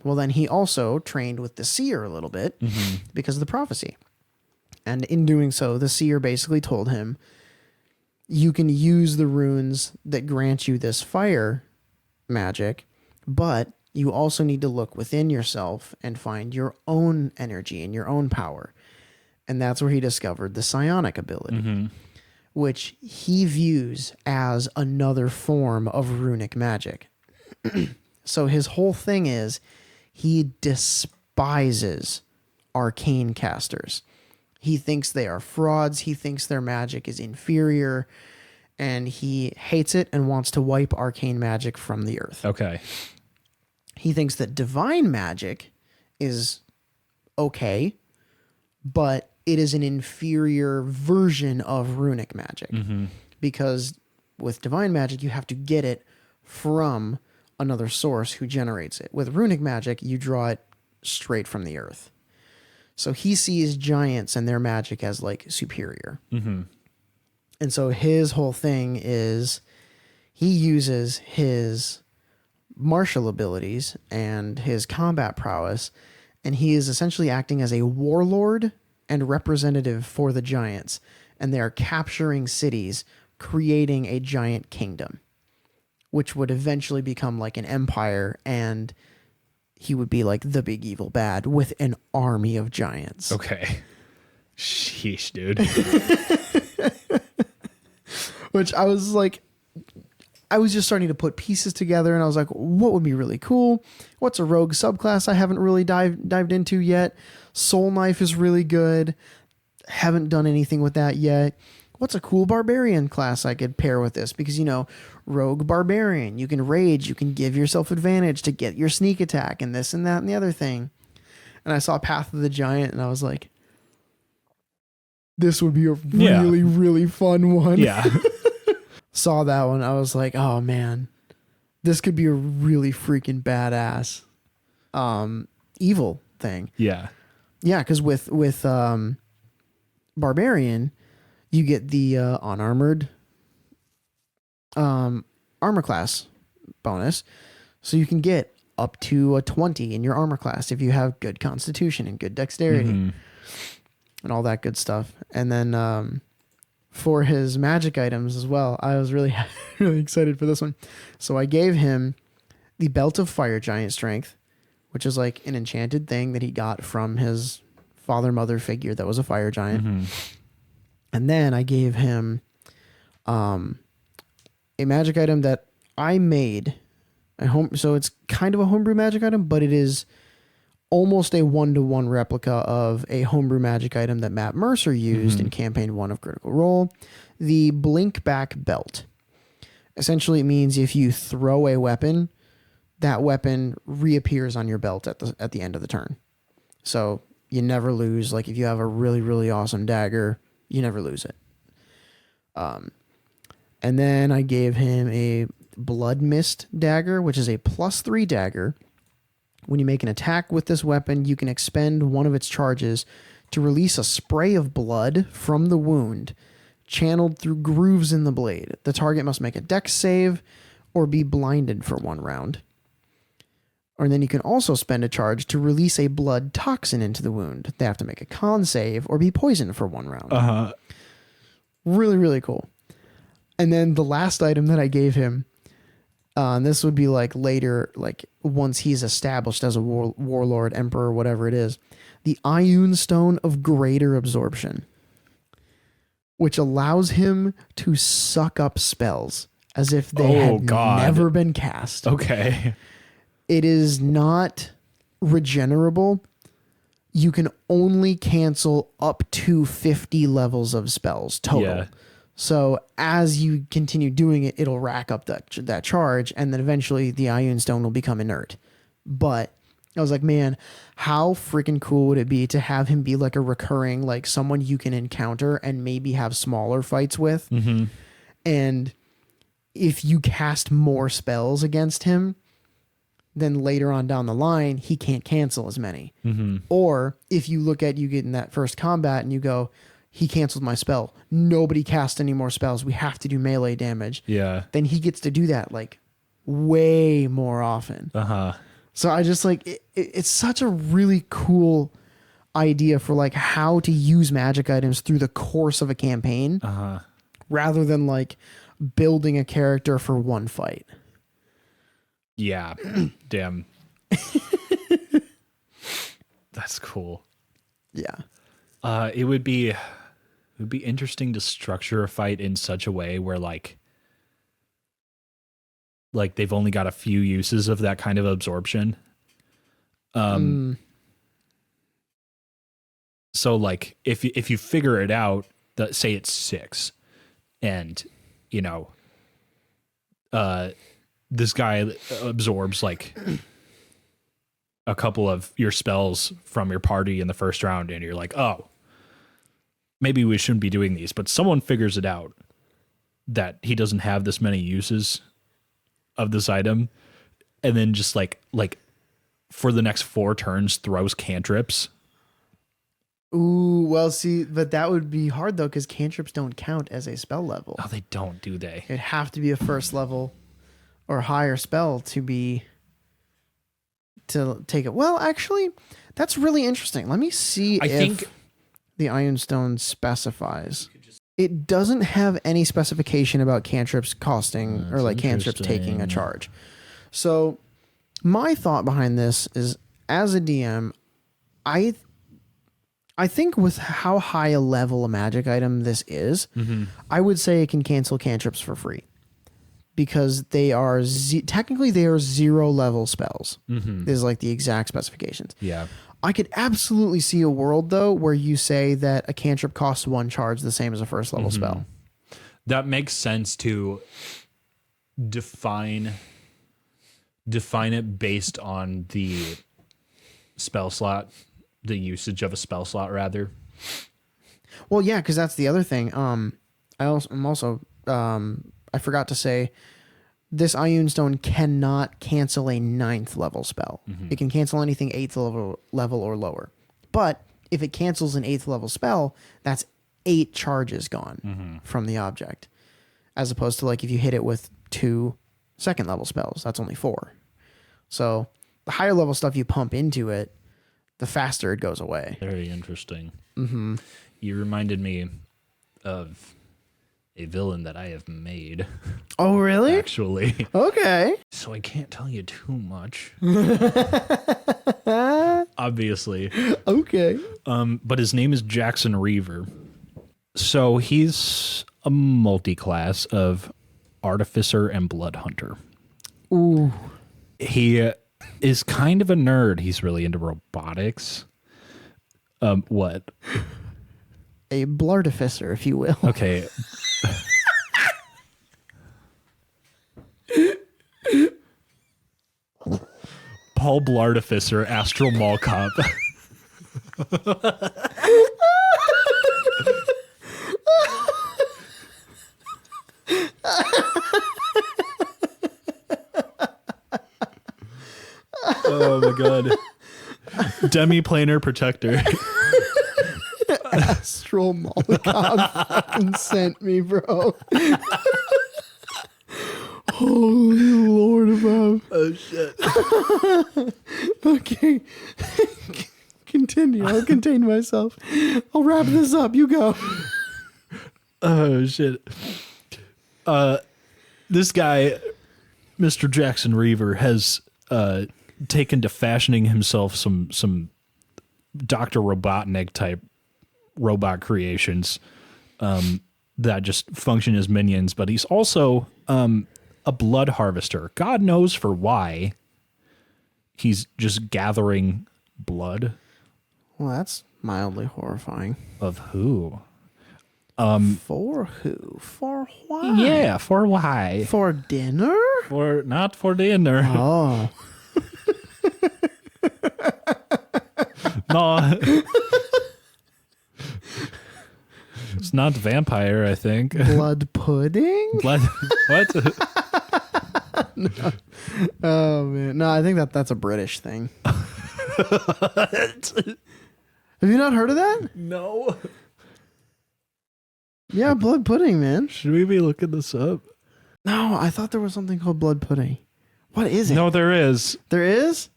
Well, then he also trained with the seer a little bit because of the prophecy. And in doing so, the seer basically told him, you can use the runes that grant you this fire magic, but you also need to look within yourself and find your own energy and your own power. And that's where he discovered the psionic ability, which he views as another form of runic magic. So his whole thing is he despises arcane casters. He thinks they are frauds. He thinks their magic is inferior, and he hates it and wants to wipe arcane magic from the earth. Okay. He thinks that divine magic is okay, but it is an inferior version of runic magic. Because with divine magic, you have to get it from another source who generates it. With runic magic, you draw it straight from the earth. So he sees giants and their magic as like superior. And so his whole thing is he uses his martial abilities and his combat prowess, and he is essentially acting as a warlord and representative for the giants. And they are capturing cities, creating a giant kingdom, which would eventually become like an empire, and he would be like the big evil bad with an army of giants. Okay. Sheesh, dude. Which I was like, I was just starting to put pieces together, and I was like, what would be really cool? What's a rogue subclass I haven't really dived into yet? Soul Knife is really good. Haven't done anything with that yet. What's a cool barbarian class I could pair with this? Because, you know, rogue barbarian, you can rage, you can give yourself advantage to get your sneak attack and this and that and the other thing. And I saw Path of the Giant, and I was like, this would be a really, really fun one. Yeah. Saw that one. I was like, oh man, this could be a really freaking badass evil thing. Yeah. Yeah, because with barbarian, you get the unarmored armor class bonus. So you can get up to a 20 in your armor class if you have good constitution and good dexterity and all that good stuff. And then for his magic items as well, I was really, really excited for this one. So I gave him the Belt of Fire Giant Strength, which is like an enchanted thing that he got from his father-mother figure that was a fire giant. And then I gave him a magic item that I made. So it's kind of a homebrew magic item, but it is almost a 1-to-1 replica of a homebrew magic item that Matt Mercer used in Campaign 1 of Critical Role, the Blink Back Belt. Essentially, it means if you throw a weapon, that weapon reappears on your belt at the end of the turn. So you never lose. Like if you have a really, really awesome dagger, you never lose it. And then I gave him a Blood Mist dagger, which is a +3 dagger. When you make an attack with this weapon, you can expend one of its charges to release a spray of blood from the wound, channeled through grooves in the blade. The target must make a dex save or be blinded for 1 round. Or then you can also spend a charge to release a blood toxin into the wound. They have to make a con save or be poisoned for 1 round. Really, really cool. And then the last item that I gave him, and this would be like later, like once he's established as a warlord, emperor, whatever it is, the Ioun Stone of Greater Absorption, which allows him to suck up spells as if they had never been cast. Okay. It is not regenerable. You can only cancel up to 50 levels of spells total. Yeah. So as you continue doing it, it'll rack up that charge, and then eventually the Ioun Stone will become inert. But I was like, man, how freaking cool would it be to have him be like a recurring, like someone you can encounter and maybe have smaller fights with. And if you cast more spells against him, then later on down the line, he can't cancel as many. Or if you look at you get in that first combat and you go, he canceled my spell. Nobody cast any more spells. We have to do melee damage. Yeah. Then he gets to do that like way more often. So I just like, it's such a really cool idea for like how to use magic items through the course of a campaign rather than like building a character for 1 fight. Yeah. Damn. That's cool. Yeah. It would be interesting to structure a fight in such a way where like they've only got a few uses of that kind of absorption. So like if you figure it out, that say it's 6 and you know this guy absorbs like a couple of your spells from your party in the first round and you're like, oh, maybe we shouldn't be doing these, but someone figures it out that he doesn't have this many uses of this item and then just like for the next 4 turns throws cantrips. Ooh, well, see, but that would be hard though, because cantrips don't count as a spell level. Oh, they don't, do they? It'd have to be a first level or higher spell to take it. Well, actually, that's really interesting. Let me see if think the Ioun Stone specifies. It doesn't have any specification about cantrips costing or like cantrips taking a charge. So my thought behind this is, as a DM, I think with how high a level a magic item this is, I would say it can cancel cantrips for free because they are technically they are 0 level spells. Is like the exact specifications. Yeah. I could absolutely see a world though where you say that a cantrip costs 1 charge, the same as a first level spell. That makes sense to define it based on the spell slot, the usage of a spell slot rather. Well, yeah, because that's the other thing. I forgot to say, this Ioun Stone cannot cancel a 9th level spell. It can cancel anything 8th level or lower. But if it cancels an 8th level spell, that's 8 charges gone from the object. As opposed to like if you hit it with 2 second level spells. That's only 4. So the higher level stuff you pump into it, the faster it goes away. Very interesting. Mm-hmm. You reminded me of a villain that I have made. Oh, really? Actually. Okay. So I can't tell you too much. Obviously. Okay. But his name is Jackson Reaver. So he's a multi-class of artificer and blood hunter. Ooh. He is kind of a nerd. He's really into robotics. What? A blartificer, if you will. Okay. Paul Blartificer, Astral Mall Cop. Oh my god. Demi-planar protector. Astral Molotov fucking sent me, bro. Holy Lord above. Oh shit. Okay. Continue. I'll contain myself. I'll wrap this up. You go. Oh shit. This guy, Mr. Jackson Reaver, has taken to fashioning himself some Dr. Robotnik type robot creations that just function as minions, but he's also a blood harvester. God knows for why. He's just gathering blood. Well, that's mildly horrifying. Of who? For who? For why? Yeah, for why? For dinner? For not for dinner. Oh. No. It's not vampire, I think. Blood pudding? Blood. What? No. Oh, man. No, I think that's a British thing. Have you not heard of that? No. Yeah, blood pudding, man. Should we be looking this up? No, I thought there was something called blood pudding. What is it? No, there is. There is?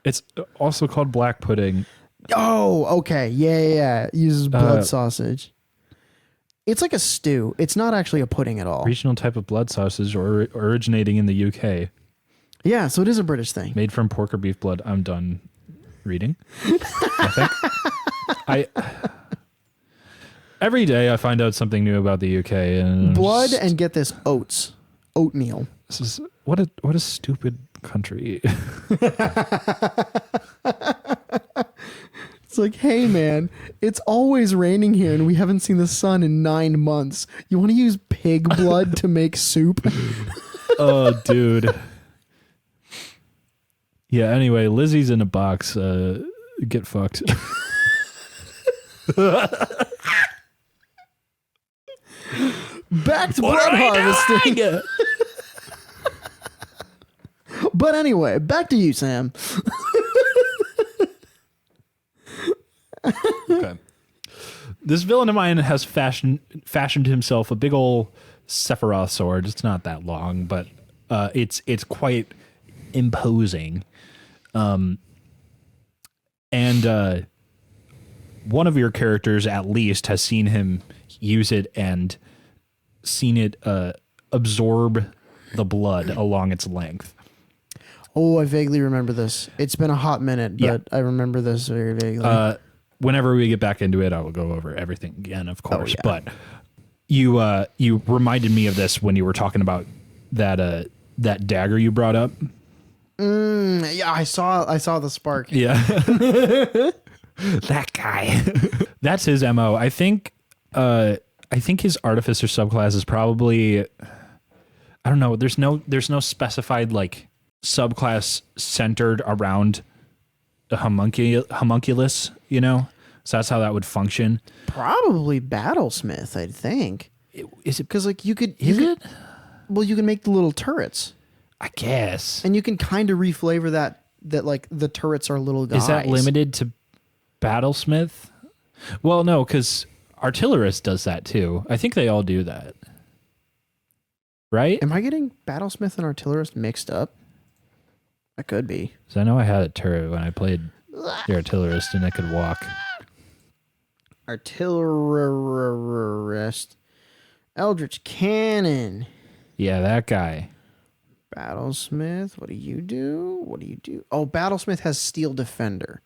It's also called black pudding. Oh, okay. Yeah. It uses blood sausage. It's like a stew. It's not actually a pudding at all. Regional type of blood sausage originating in the UK. Yeah, so it is a British thing. Made from pork or beef blood. I'm done reading. I think. Every day I find out something new about the UK. And Blood and get this oatmeal. This is what a stupid country. It's like, hey man, it's always raining here and we haven't seen the sun in 9 months. You want to use pig blood to make soup? Oh, dude. Yeah, anyway, Lizzie's in a box. Get fucked. Back to blood harvesting. But anyway, back to you, Sam. Okay. This villain of mine has fashioned himself a big old Sephiroth sword. It's not that long, but it's quite imposing. And one of your characters, at least, has seen him use it and seen it absorb the blood along its length. Oh, I vaguely remember this. It's been a hot minute, but Yeah. I remember this very vaguely. Whenever we get back into it, I will go over everything again, of course. yeah. But you reminded me of this when you were talking about that dagger you brought up. Yeah, I saw the spark. Yeah. That guy. That's his MO. I think his artificer subclass is probably, I don't know, there's no specified like subclass centered around the homunculus, you know? So that's how that would function. Probably Battlesmith, I think. Is it Because like you could it? Well, you can make the little turrets. I guess. And you can kind of reflavor that like the turrets are little guys. Is that limited to Battlesmith? Well, no, because Artillerist does that too. I think they all do that. right? Am I getting battlesmith and artillerist mixed up? That could be. So I know I had a turret when I played the artillerist and it could walk. Artillerist. Eldritch Cannon. Yeah, that guy. Battlesmith. What do you do? What do you do? Oh, Battlesmith has Steel Defender.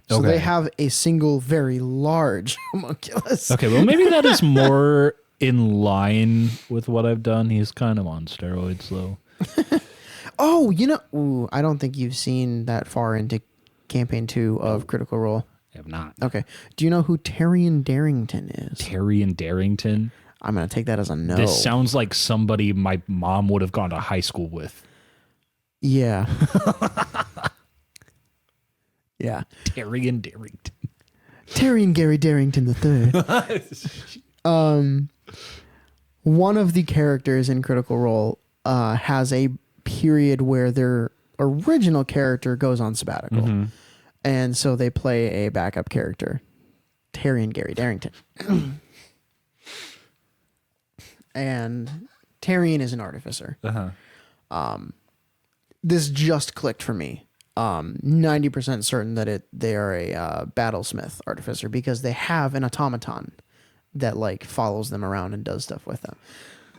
So Okay. they have a single very large homunculus. Okay, well, maybe that is more in line with what I've done. He's kind of on steroids, though. Oh, I don't think you've seen that far into campaign 2 of Critical Role. I have not. Okay. Do you know who Tyrion Darrington is? Tyrion Darrington? I'm going to take that as a no. This sounds like somebody my mom would have gone to high school with. Yeah. Yeah. Tyrion Darrington. Tyrion Gary Darrington III. One of the characters in Critical Role has a period where their original character goes on sabbatical. Mm-hmm. And so they play a backup character, Tyrion Gary Darrington. And Tyrion is an artificer. Uh-huh. This just clicked for me. 90% certain that they are a battlesmith artificer because they have an automaton that like follows them around and does stuff with them.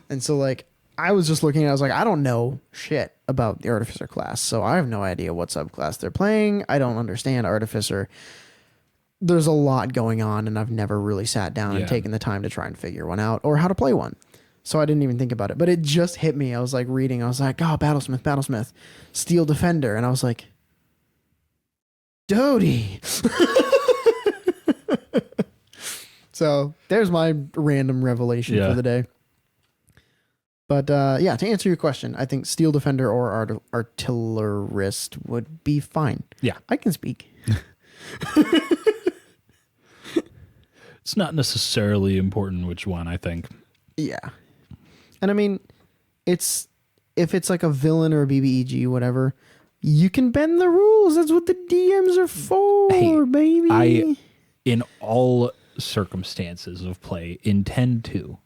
And so like I was just looking at it, I was like, I don't know shit about the artificer class, so I have no idea what subclass they're playing. I don't understand artificer. There's a lot going on and I've never really sat down and taken the time to try and figure one out or how to play one. So I didn't even think about it, but it just hit me. I was like reading, I was like, oh, battlesmith, Steel Defender. And I was like, Dodie. So there's my random revelation for the day. But yeah, to answer your question, I think Steel Defender or Artillerist would be fine. Yeah. I can speak. It's not necessarily important which one, I think. Yeah. And I mean, if it's like a villain or a BBEG, whatever, you can bend the rules. That's what the DMs are for, baby. In all circumstances of play, intend to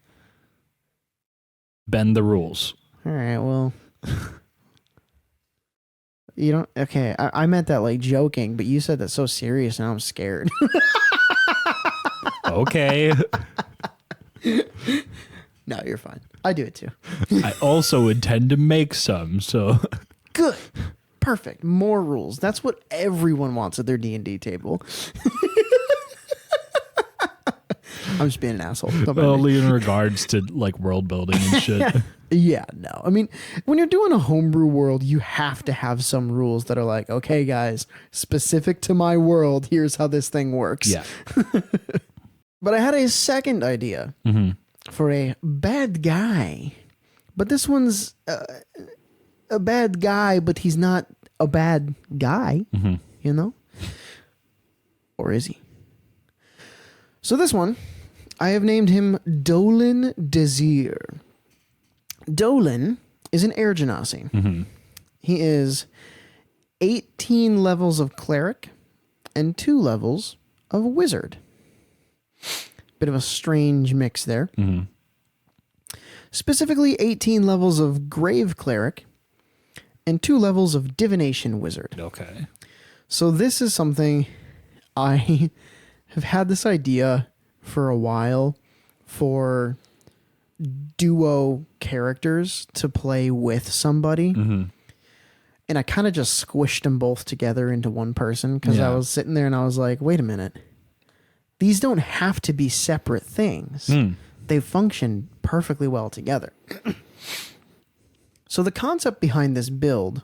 bend the rules. All right, well, you don't. Okay, I meant that like joking, but you said that so serious, and I'm scared. Okay. No, you're fine. I do it too. I also intend to make some, so good. Perfect. More rules. That's what everyone wants at their D&D table. I'm just being an asshole. only in regards to like world building and shit. Yeah, no. I mean, when you're doing a homebrew world, you have to have some rules that are like, okay, guys, specific to my world, here's how this thing works. Yeah. But I had a second idea for a bad guy. But this one's a bad guy, but he's not a bad guy, you know? Or is he? So this one, I have named him Dolan Desir. Dolan is an air genasi. He is 18 levels of cleric and 2 levels of wizard. Bit of a strange mix there. Specifically 18 levels of grave cleric and 2 levels of divination wizard. Okay. So this is something I have had this idea for a while for duo characters to play with somebody. And I kind of just squished them both together into one person because I was sitting there and I was like, wait a minute. These don't have to be separate things. They function perfectly well together. So the concept behind this build,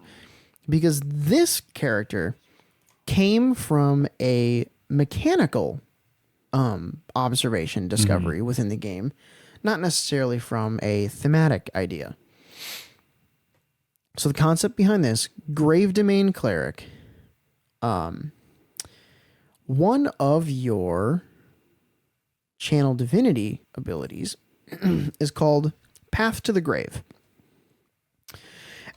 because this character came from a mechanical observation discovery within the game, not necessarily from a thematic idea. So the concept behind this, Grave Domain Cleric, one of your channel divinity abilities is called Path to the Grave.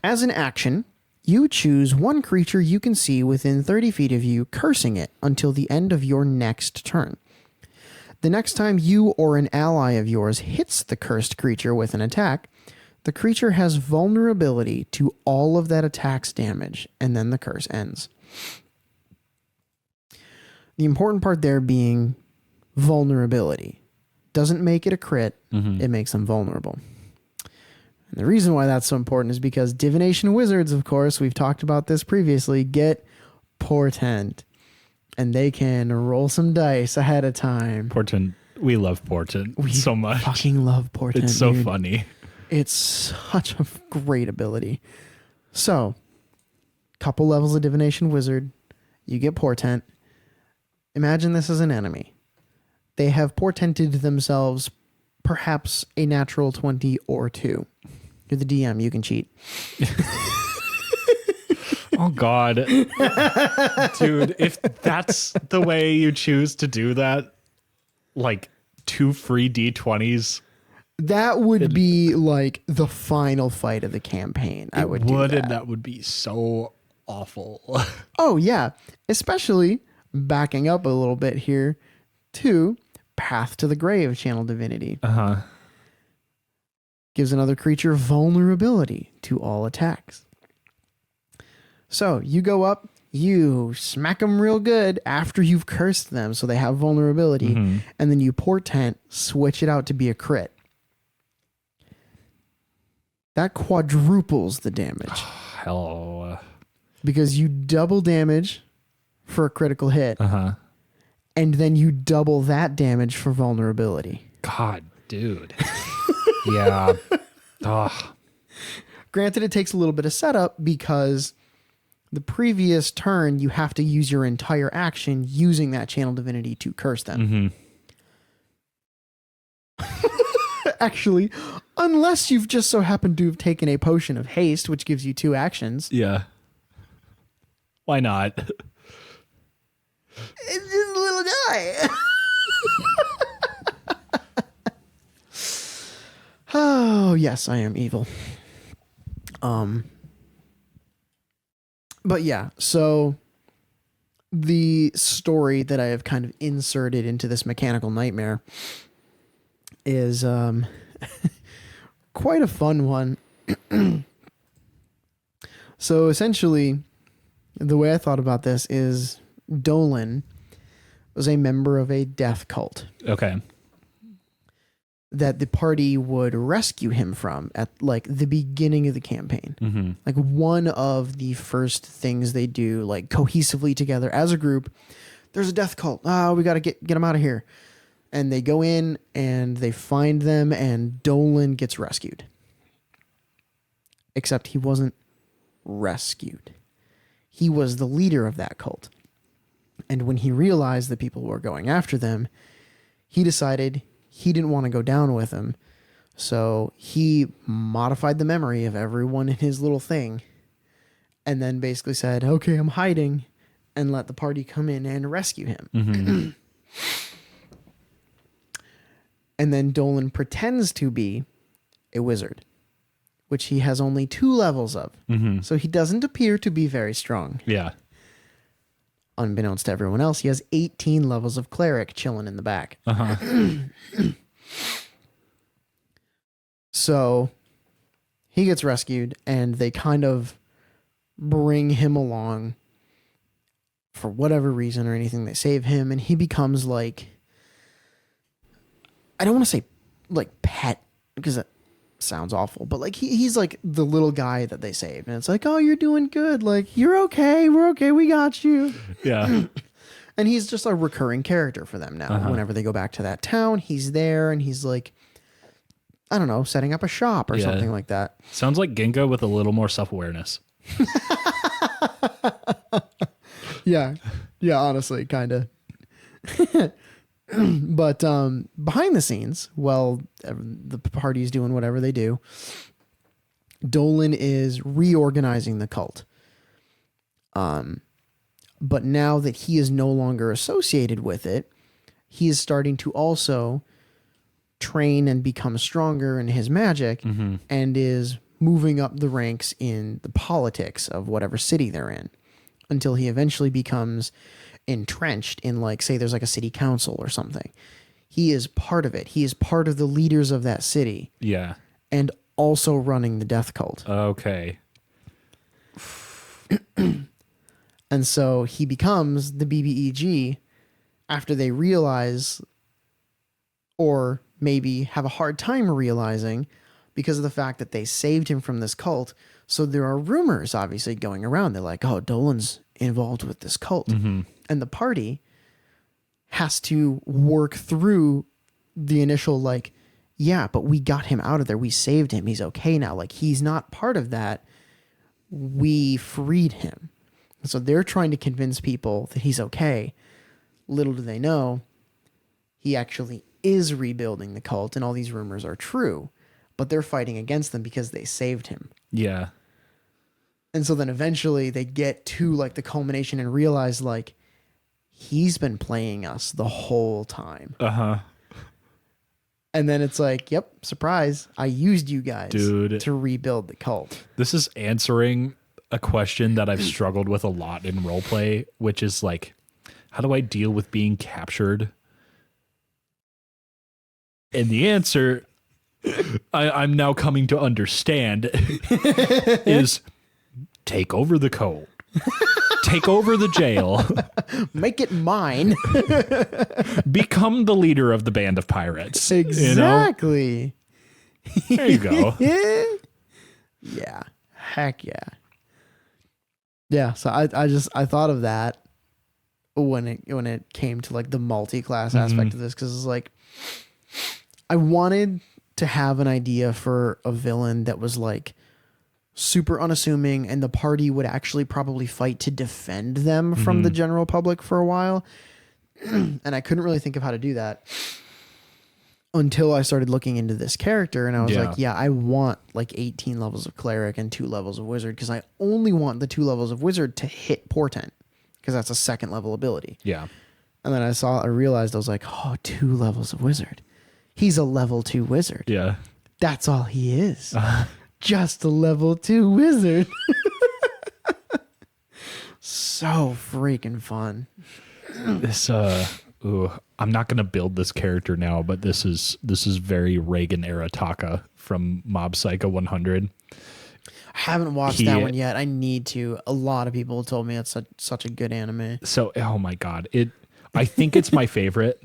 As an action, you choose one creature you can see within 30 feet of you, cursing it until the end of your next turn. The next time you or an ally of yours hits the cursed creature with an attack, The creature has vulnerability to all of that attack's damage, and then the curse ends. The important part there being vulnerability. Doesn't make it a crit, it makes them vulnerable. And the reason why that's so important is because divination wizards, of course, we've talked about this previously, get portent. And they can roll some dice ahead of time. Portent. We love portent so much. Fucking love portent. It's so dude. funny. It's such a great ability. So, couple levels of divination wizard, you get portent. Imagine this as an enemy. They have portented themselves perhaps a natural 20 or 2. You're the DM, you can cheat. Oh, God. Dude, if that's the way you choose to do that, like 2 free D20s. That would be like the final fight of the campaign. I would do that. And that would be so awful. Oh, yeah. Especially backing up a little bit here to Path to the Grave Channel Divinity. Uh-huh. Gives another creature vulnerability to all attacks. So you go up, you smack them real good after you've cursed them so they have vulnerability, and then you portent, switch it out to be a crit. That quadruples the damage. Hello. Because you double damage for a critical hit, and then you double that damage for vulnerability. God, dude. Yeah. Ugh. Granted, it takes a little bit of setup because the previous turn, you have to use your entire action using that channel divinity to curse them. Actually, unless you've just so happened to have taken a potion of haste, which gives you 2 actions. Yeah. Why not? It's just a little guy. Oh, yes, I am evil. But yeah, so the story that I have kind of inserted into this mechanical nightmare is quite a fun one. So essentially, the way I thought about this is Dolan was a member of a death cult. Okay. That the party would rescue him from at like the beginning of the campaign. Like one of the first things they do, like cohesively together as a group, there's a death cult. We got to get them out of here. And they go in and they find them and Dolan gets rescued. Except he wasn't rescued. He was the leader of that cult. And when he realized that people were going after them, he decided he didn't want to go down with them. So he modified the memory of everyone in his little thing and then basically said, okay, I'm hiding, and let the party come in and rescue him. And then Dolan pretends to be a wizard, which he has only 2 levels of. So he doesn't appear to be very strong. Yeah. Unbeknownst to everyone else, he has 18 levels of cleric chilling in the back. So he gets rescued and they kind of bring him along for whatever reason or anything. They save him and he becomes like, I don't want to say like pet because that sounds awful, but like he's like the little guy that they saved. And it's like, oh, you're doing good. Like, you're okay. We're okay. We got you. Yeah. And he's just a recurring character for them now. Whenever they go back to that town, he's there and he's like, I don't know, setting up a shop or something like that. Sounds like Ginga with a little more self-awareness. Yeah. Yeah, honestly, kind of. But behind the scenes, while the party's doing whatever they do, Dolan is reorganizing the cult. But now that he is no longer associated with it, he is starting to also train and become stronger in his magic and is moving up the ranks in the politics of whatever city they're in until he eventually becomes entrenched in, like, say there's like a city council or something. He is part of it. He is part of the leaders of that city. Yeah. And also running the death cult. Okay. And so he becomes the BBEG after they realize, or maybe have a hard time realizing, because of the fact that they saved him from this cult. So there are rumors obviously going around. They're like, oh, Dolan's involved with this cult. Mm-hmm. And the party has to work through the initial, like, yeah, but we got him out of there. We saved him. He's okay now. Like, he's not part of that. We freed him. So they're trying to convince people that he's okay. Little do they know, he actually is rebuilding the cult, and all these rumors are true. But they're fighting against them because they saved him. Yeah. And so then eventually they get to like the culmination and realize like he's been playing us the whole time. Uh-huh. And then it's like, yep, surprise. I used you guys Dude, to rebuild the cult. this is answering a question that I've struggled with a lot in roleplay, which is like, how do I deal with being captured? And the answer I'm now coming to understand is take over the cult. Take over the jail. Make it mine. Become the leader of the band of pirates. Exactly. You know? There you go. Yeah. Heck yeah. Yeah. So I thought of that when it came to like the multi-class aspect of this, because it's like I wanted to have an idea for a villain that was like super unassuming, and the party would actually probably fight to defend them from the general public for a while. And I couldn't really think of how to do that until I started looking into this character, and I was like, yeah, I want like 18 levels of cleric and 2 levels of wizard, because I only want the 2 levels of wizard to hit portent, because that's a 2nd level ability. Yeah. And then I realized I was like, oh, 2 levels of wizard. He's a level 2 wizard. Yeah. That's all he is. Just a level 2 wizard. So freaking fun. This I'm not gonna build this character now, but this is very Reagan era Taka from Mob Psycho 100. I haven't watched that one yet. I need to. A lot of people told me it's such a good anime. So, oh my god, I think it's my favorite.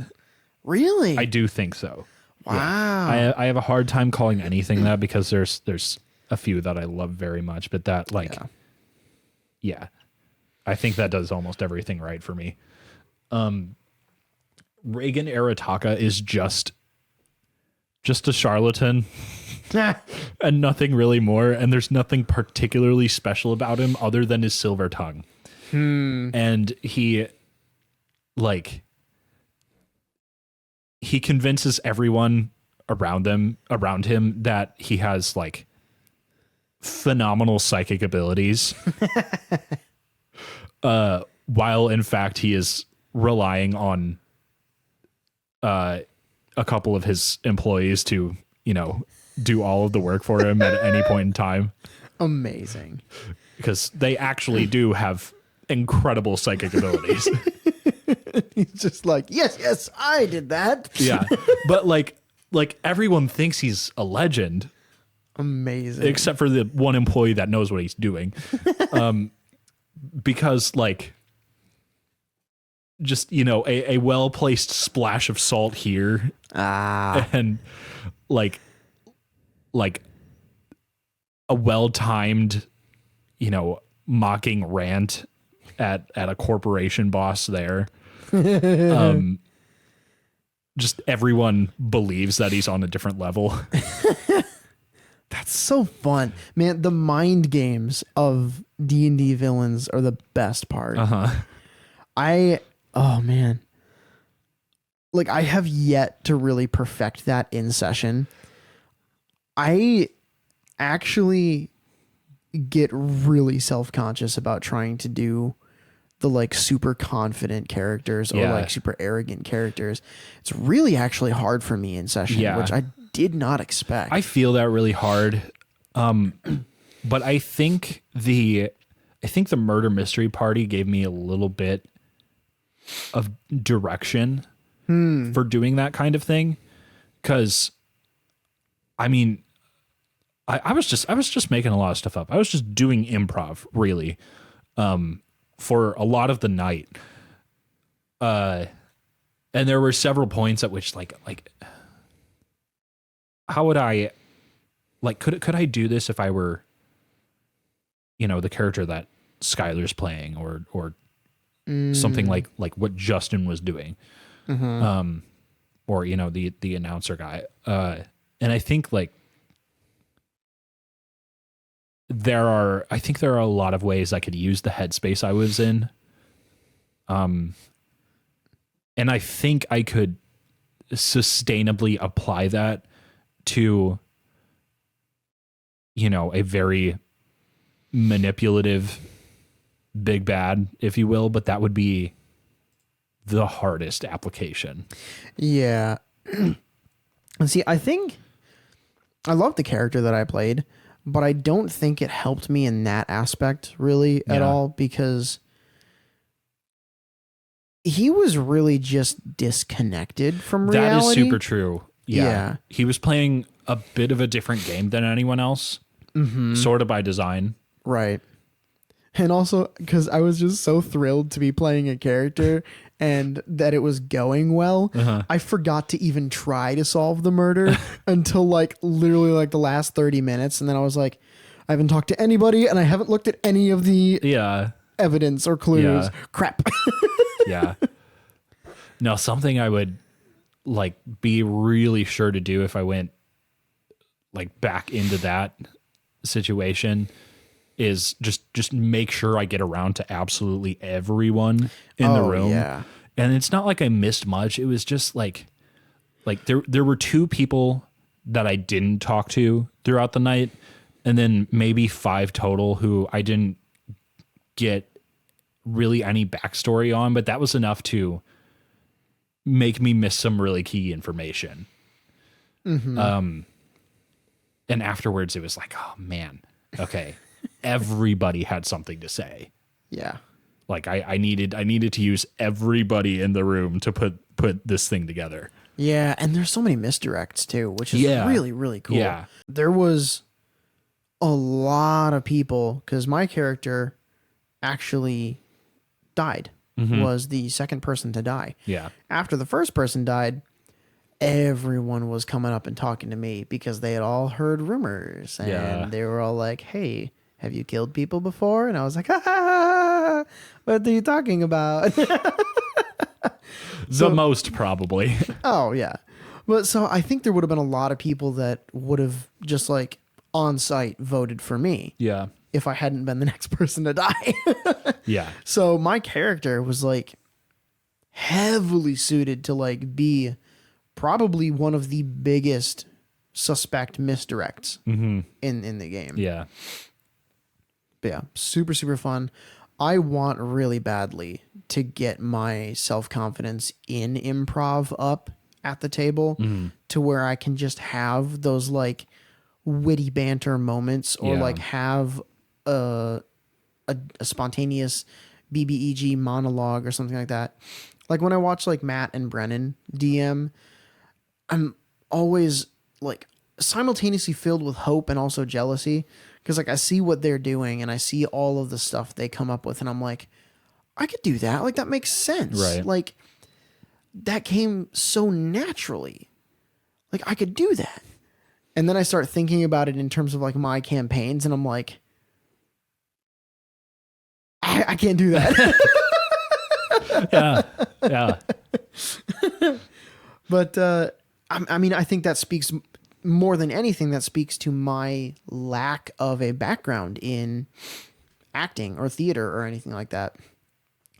Really? I do think so. Wow. Yeah. I have a hard time calling anything that, because there's a few that I love very much, but that like, yeah, I think that does almost everything right for me. Reagan Arataka is just a charlatan and nothing really more. And there's nothing particularly special about him other than his silver tongue. And he convinces everyone around him that he has like phenomenal psychic abilities. While in fact he is relying on a couple of his employees to, do all of the work for him at any point in time. Amazing. Because they actually do have incredible psychic abilities. He's just like, yes, I did that. Yeah. But like everyone thinks he's a legend. Amazing. Except for the one employee that knows what he's doing. Because like, just, a well-placed splash of salt here. And like a well-timed, mocking rant at a corporation boss there. Just everyone believes that he's on a different level. That's so fun, man. The mind games of D&D villains are the best part. Oh man, like I have yet to really perfect that in session. I actually get really self-conscious about trying to do the like super confident characters or like super arrogant characters. It's really actually hard for me in session, which I did not expect. I feel that really hard. But I think the murder mystery party gave me a little bit of direction for doing that kind of thing. 'Cause I mean, I was just making a lot of stuff up. I was just doing improv really, for a lot of the night. And there were several points at which like how would I, like, could I do this if I were, the character that Skyler's playing or something like what Justin was doing, or the announcer guy, and I think like there are a lot of ways I could use the headspace I was in, and I think I could sustainably apply that to a very manipulative big bad, if you will, but that would be the hardest application. Yeah. And see, I think I love the character that I played, but I don't think it helped me in that aspect really at all, because he was really just disconnected from reality. That is super true. Yeah. He was playing a bit of a different game than anyone else, sort of by design. Right. And also because I was just so thrilled to be playing a character and that it was going well, I forgot to even try to solve the murder until literally the last 30 minutes. And then I was like, I haven't talked to anybody and I haven't looked at any of the evidence or clues. Yeah. Crap. Yeah. No, something I would be really sure to do if I went back into that situation is just make sure I get around to absolutely everyone in the room. Yeah. And it's not like I missed much. It was just there were 2 people that I didn't talk to throughout the night, and then maybe 5 total who I didn't get really any backstory on, but that was enough to make me miss some really key information. And afterwards it was like, oh man, okay. Everybody had something to say. Yeah. I needed to use everybody in the room to put this thing together. Yeah, and there's so many misdirects too, which is really, really cool. Yeah. There was a lot of people, because my character actually died, was the second person to die. Yeah. After the first person died, everyone was coming up and talking to me because they had all heard rumors, and they were all like, hey, have you killed people before? And I was like, ha, what are you talking about? The most probably. Oh, yeah. But so I think there would have been a lot of people that would have just on site voted for me. Yeah. If I hadn't been the next person to die. Yeah. So my character was heavily suited to be probably one of the biggest suspect misdirects in the game. Yeah. But yeah, super, super fun. I want really badly to get my self-confidence in improv up at the table to where I can just have those witty banter moments or have a spontaneous BBEG monologue or something like that. When I watch Matt and Brennan DM, I'm always simultaneously filled with hope and also jealousy, because I see what they're doing and I see all of the stuff they come up with and I'm like, I could do that. That makes sense. Right. That came so naturally. I could do that. And then I start thinking about it in terms of my campaigns and I'm like, I can't do that. Yeah. Yeah. But I mean, I think that speaks more than anything, that speaks to my lack of a background in acting or theater or anything like that.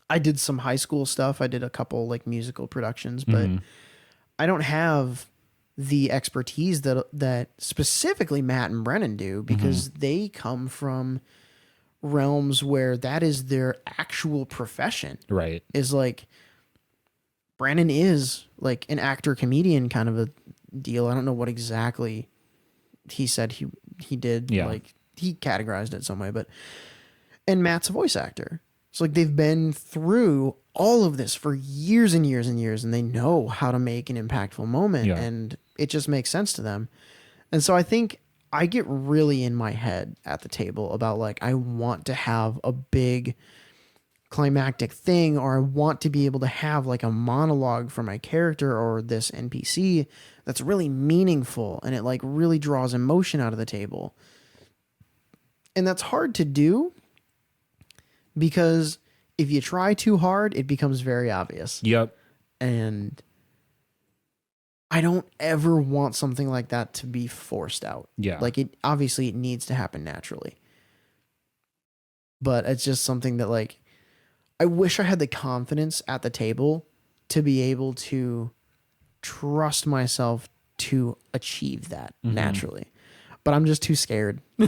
I did some high school stuff. I did a couple musical productions, but I don't have the expertise that specifically Matt and Brennan do, because they come from realms where that is their actual profession. Right. Is Brandon is an actor comedian kind of a deal. I don't know what exactly he said he did. Yeah. He categorized it some way, and Matt's a voice actor. So they've been through all of this for years and years and years, and they know how to make an impactful moment, and it just makes sense to them. And so I think I get really in my head at the table about like, I want to have a big climactic thing, or I want to be able to have like a monologue for my character or this NPC that's really meaningful and it like really draws emotion out of the table. And that's hard to do because if you try too hard, it becomes very obvious. Yep. And I don't ever want something like that to be forced out. Yeah. Like it needs to happen naturally. But it's just something that like, I wish I had the confidence at the table to be able to trust myself to achieve that naturally. But I'm just too scared. So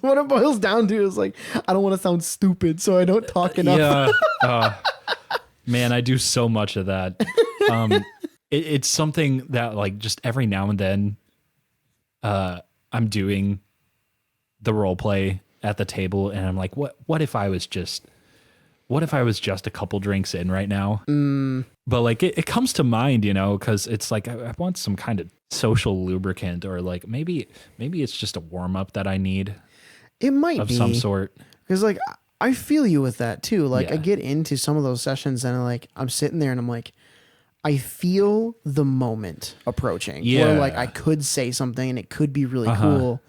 what it boils down to is like, I don't want to sound stupid, so I don't talk enough. Yeah. Man, I do so much of that. It's something that like just every now and then I'm doing the role play at the table and I'm like, what if I was just a couple drinks in right now? But like it comes to mind, you know, because it's like I want some kind of social lubricant, or like maybe it's just a warm up that I need. It might of be some sort. Because like I feel you with that too. Like Yeah. I get into some of those sessions and I'm sitting there and I'm like, I feel the moment approaching. Yeah. Where like I could say something and it could be really cool.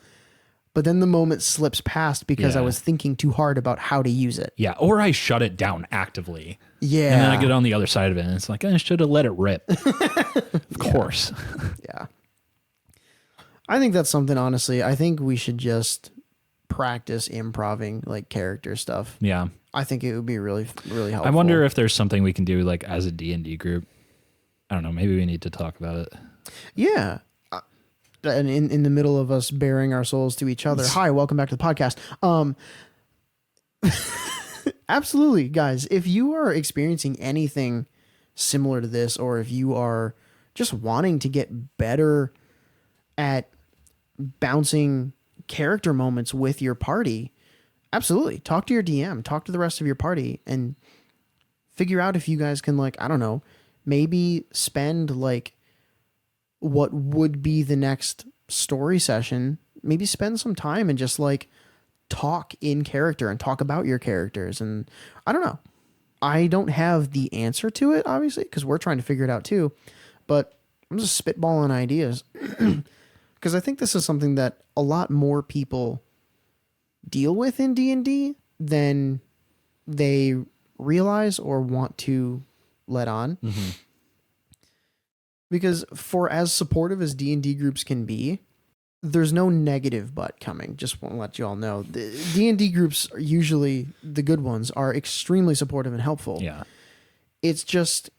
But then the moment slips past because I Yeah. was thinking too hard about how to use it. Yeah, or I shut it down actively. Yeah. And then I get on the other side of it and it's like, I should have let it rip. Of course. Yeah. I think that's something, honestly, I think we should just practice improving like character stuff. Yeah. I think it would be really, really helpful. I wonder if there's something we can do like as a D&D group. I don't know. Maybe we need to talk about it. Yeah. And in the middle of us bearing our souls to each other. Hi, welcome back to the podcast. Absolutely, guys. If you are experiencing anything similar to this, or if you are just wanting to get better at bouncing character moments with your party, absolutely. Talk to your DM, talk to the rest of your party, and figure out if you guys can, like, I don't know, maybe spend like what would be the next story session, maybe spend some time and just like talk in character and talk about your characters. And I don't know, I don't have the answer to it, obviously, because we're trying to figure it out too, but I'm just spitballing ideas because I think this is something that a lot more people deal with in D&D than they realize or want to let on. Mm-hmm. Because for as supportive as D&D groups can be, there's no negative but coming. Just want to let you all know. The D&D groups are usually, the good ones, are extremely supportive and helpful. Yeah. It's just,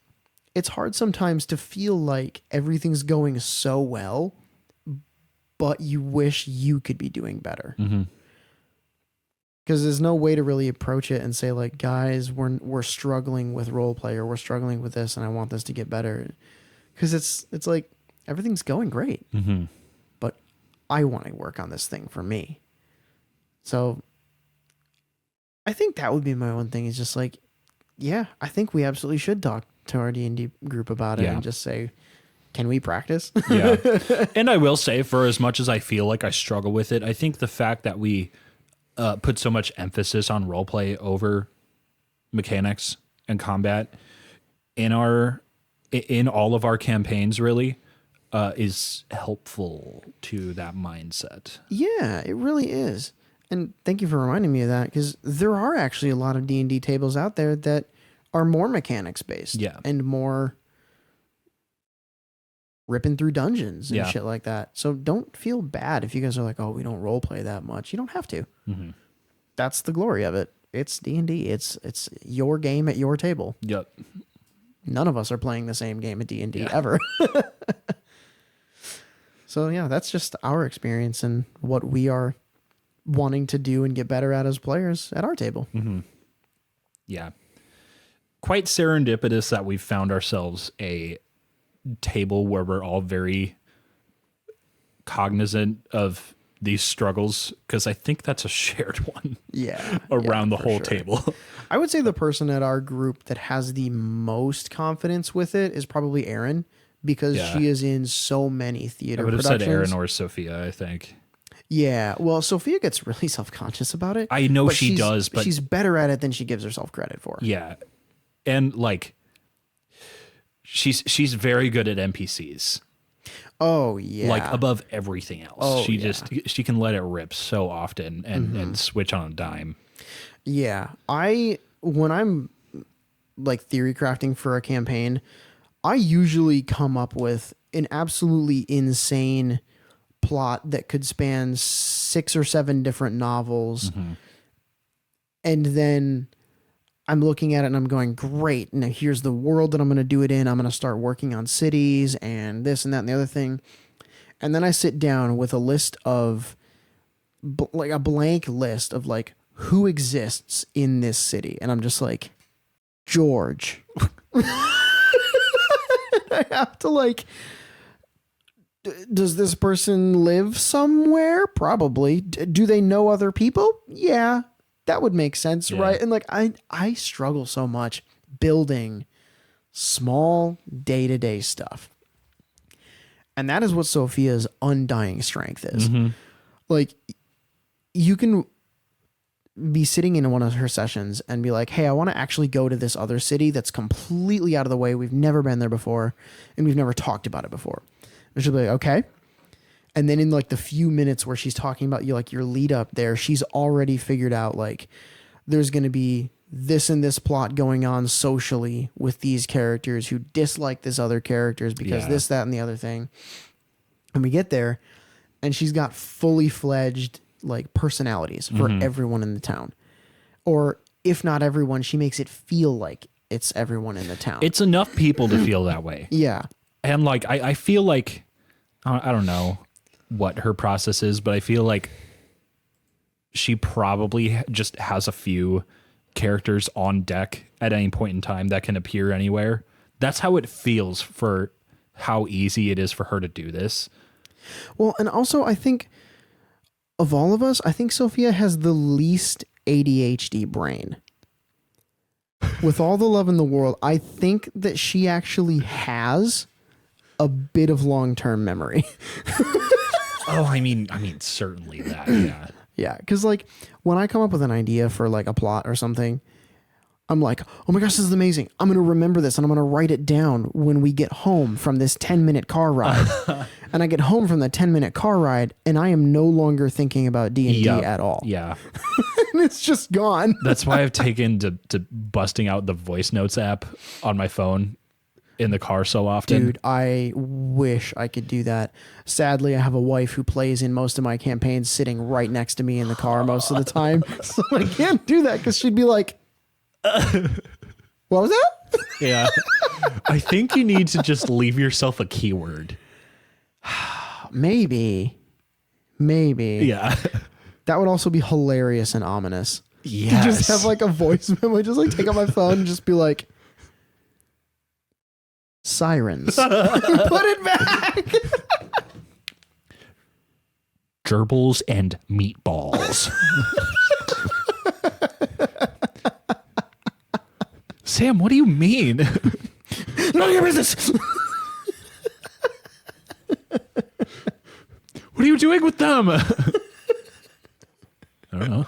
it's hard sometimes to feel like everything's going so well, but you wish you could be doing better. Mm-hmm. Because there's no way to really approach it and say like, guys, we're struggling with roleplay, or we're struggling with this and I want this to get better. Because it's like everything's going great, but I want to work on this thing for me. So I think that would be my one thing, is just like, yeah, I think we absolutely should talk to our D&D group about it and just say, can we practice? Yeah. And I will say, for as much as I feel like I struggle with it, I think the fact that we put so much emphasis on roleplay over mechanics and combat in all of our campaigns really is helpful to that mindset. Yeah, it really is. And thank you for reminding me of that, because there are actually a lot of D&D tables out there that are more mechanics based. Yeah. And more ripping through dungeons and shit like that. So don't feel bad if you guys are like, oh, we don't role play that much. You don't have to. Mm-hmm. That's the glory of it. It's D&D. It's your game at your table. Yep. None of us are playing the same game at D&D ever. So yeah, that's just our experience and what we are wanting to do and get better at as players at our table. Mm-hmm. Yeah. Quite serendipitous that we've found ourselves a table where we're all very cognizant of these struggles, because I think that's a shared one around the whole table. I would say the person at our group that has the most confidence with it is probably Aaron, because Yeah. she is in so many theater I would have productions. said Aaron or Sophia, I think. Yeah, well, Sophia gets really self-conscious about it. I know but she does, but she's better at it than she gives herself credit for. yeah. And like she's very good at NPCs. Oh yeah, Like above everything else. Oh, She can let it rip so often and switch on a dime. yeah. When I'm like theory crafting for a campaign, I usually come up with an absolutely insane plot that could span 6 or 7 different novels. And then I'm looking at it and I'm going, great. Now here's the world that I'm going to do it in. I'm going to start working on cities and this and that and the other thing. And then I sit down with a list of like a blank list of like who exists in this city. And I'm just like, George. I have to like, does this person live somewhere? Probably. Do they know other people? Yeah, that would make sense, right? And like, I struggle so much building small day-to-day stuff. And that is what Sophia's undying strength is. Like, you can be sitting in one of her sessions and be like, hey, I want to actually go to this other city that's completely out of the way. We've never been there before and we've never talked about it before. And she'll be like, okay. And then in like the few minutes where she's talking about you, like your lead up there, she's already figured out like there's going to be this and this plot going on socially with these characters who dislike this other characters because this, that, and the other thing. And we get there and she's got fully fledged like personalities for everyone in the town. Or if not everyone, she makes it feel like it's everyone in the town. It's enough people to feel that way. Yeah. And like, I feel like, I don't know what her process is, but I feel like she probably just has a few characters on deck at any point in time that can appear anywhere. That's how it feels for how easy it is for her to do this. Well, and also I think of all of us, I think Sophia has the least ADHD brain. With all the love in the world, I think that she actually has a bit of long-term memory. Oh, I mean, certainly that. Yeah. Yeah. Cause like when I come up with an idea for like a plot or something, I'm like, oh my gosh, this is amazing. I'm going to remember this and I'm going to write it down when we get home from this 10-minute car ride. And I get home from the 10-minute car ride and I am no longer thinking about D&D at all. Yeah. And it's just gone. That's why I've taken to busting out the voice notes app on my phone in the car so often. Dude, I wish I could do that. Sadly, I have a wife who plays in most of my campaigns sitting right next to me in the car most of the time. So I can't do that because she'd be like, what was that? Yeah. I think you need to just leave yourself a keyword. Maybe. Yeah. That would also be hilarious and ominous. Yes. To just have like a voice memo, just like take out my phone and just be like, sirens. Put it back. Gerbils and meatballs. Sam, what do you mean? None of your business. What are you doing with them? I don't know.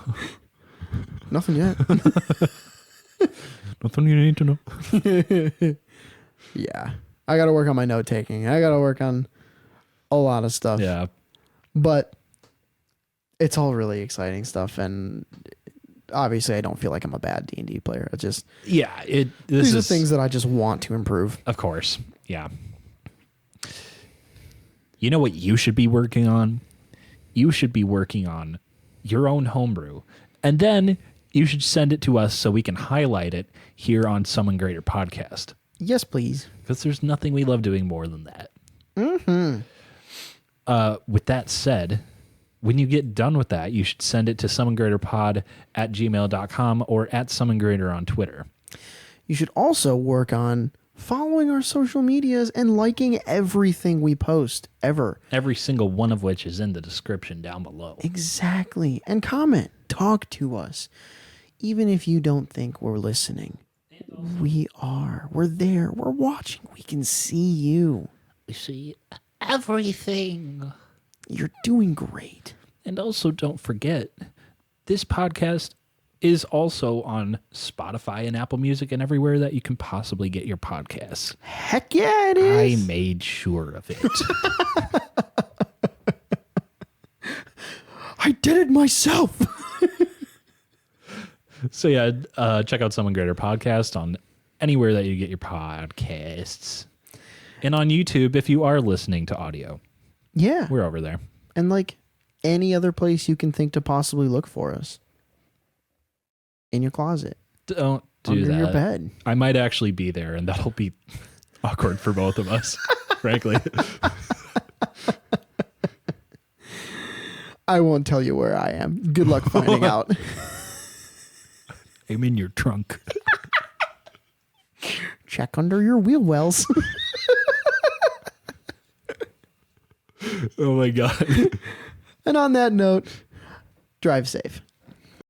Nothing yet. Nothing you need to know. Yeah. I got to work on my note taking. I got to work on a lot of stuff. Yeah. But it's all really exciting stuff. And obviously I don't feel like I'm a bad D&D player. It's just, these are things that I just want to improve. Of course. Yeah. You know what you should be working on? You should be working on your own homebrew. And then you should send it to us so we can highlight it here on Summon Greater Podcast. Yes, please. Because there's nothing we love doing more than that. With that said, when you get done with that, you should send it to summongreaterpod@gmail.com or @summongreater on Twitter. You should also work on following our social medias and liking everything we post ever. Every single one of which is in the description down below. Exactly. And comment. Talk to us. Even if you don't think we're listening. We are. We're there. We're watching. We can see you. see everything. You're doing great. And also, don't forget, this podcast is also on Spotify and Apple Music and everywhere that you can possibly get your podcasts. Heck yeah, it is. I made sure of it. I did it myself. So yeah, check out Summon Greater Podcast on anywhere that you get your podcasts. And on YouTube, if you are listening to audio. Yeah. We're over there. And like any other place you can think to possibly look for us. In your closet. Don't do under that. Your bed. I might actually be there, and that'll be awkward for both of us, frankly. I won't tell you where I am. Good luck finding out. I'm in your trunk. Check under your wheel wells. Oh my God. And on that note, drive safe.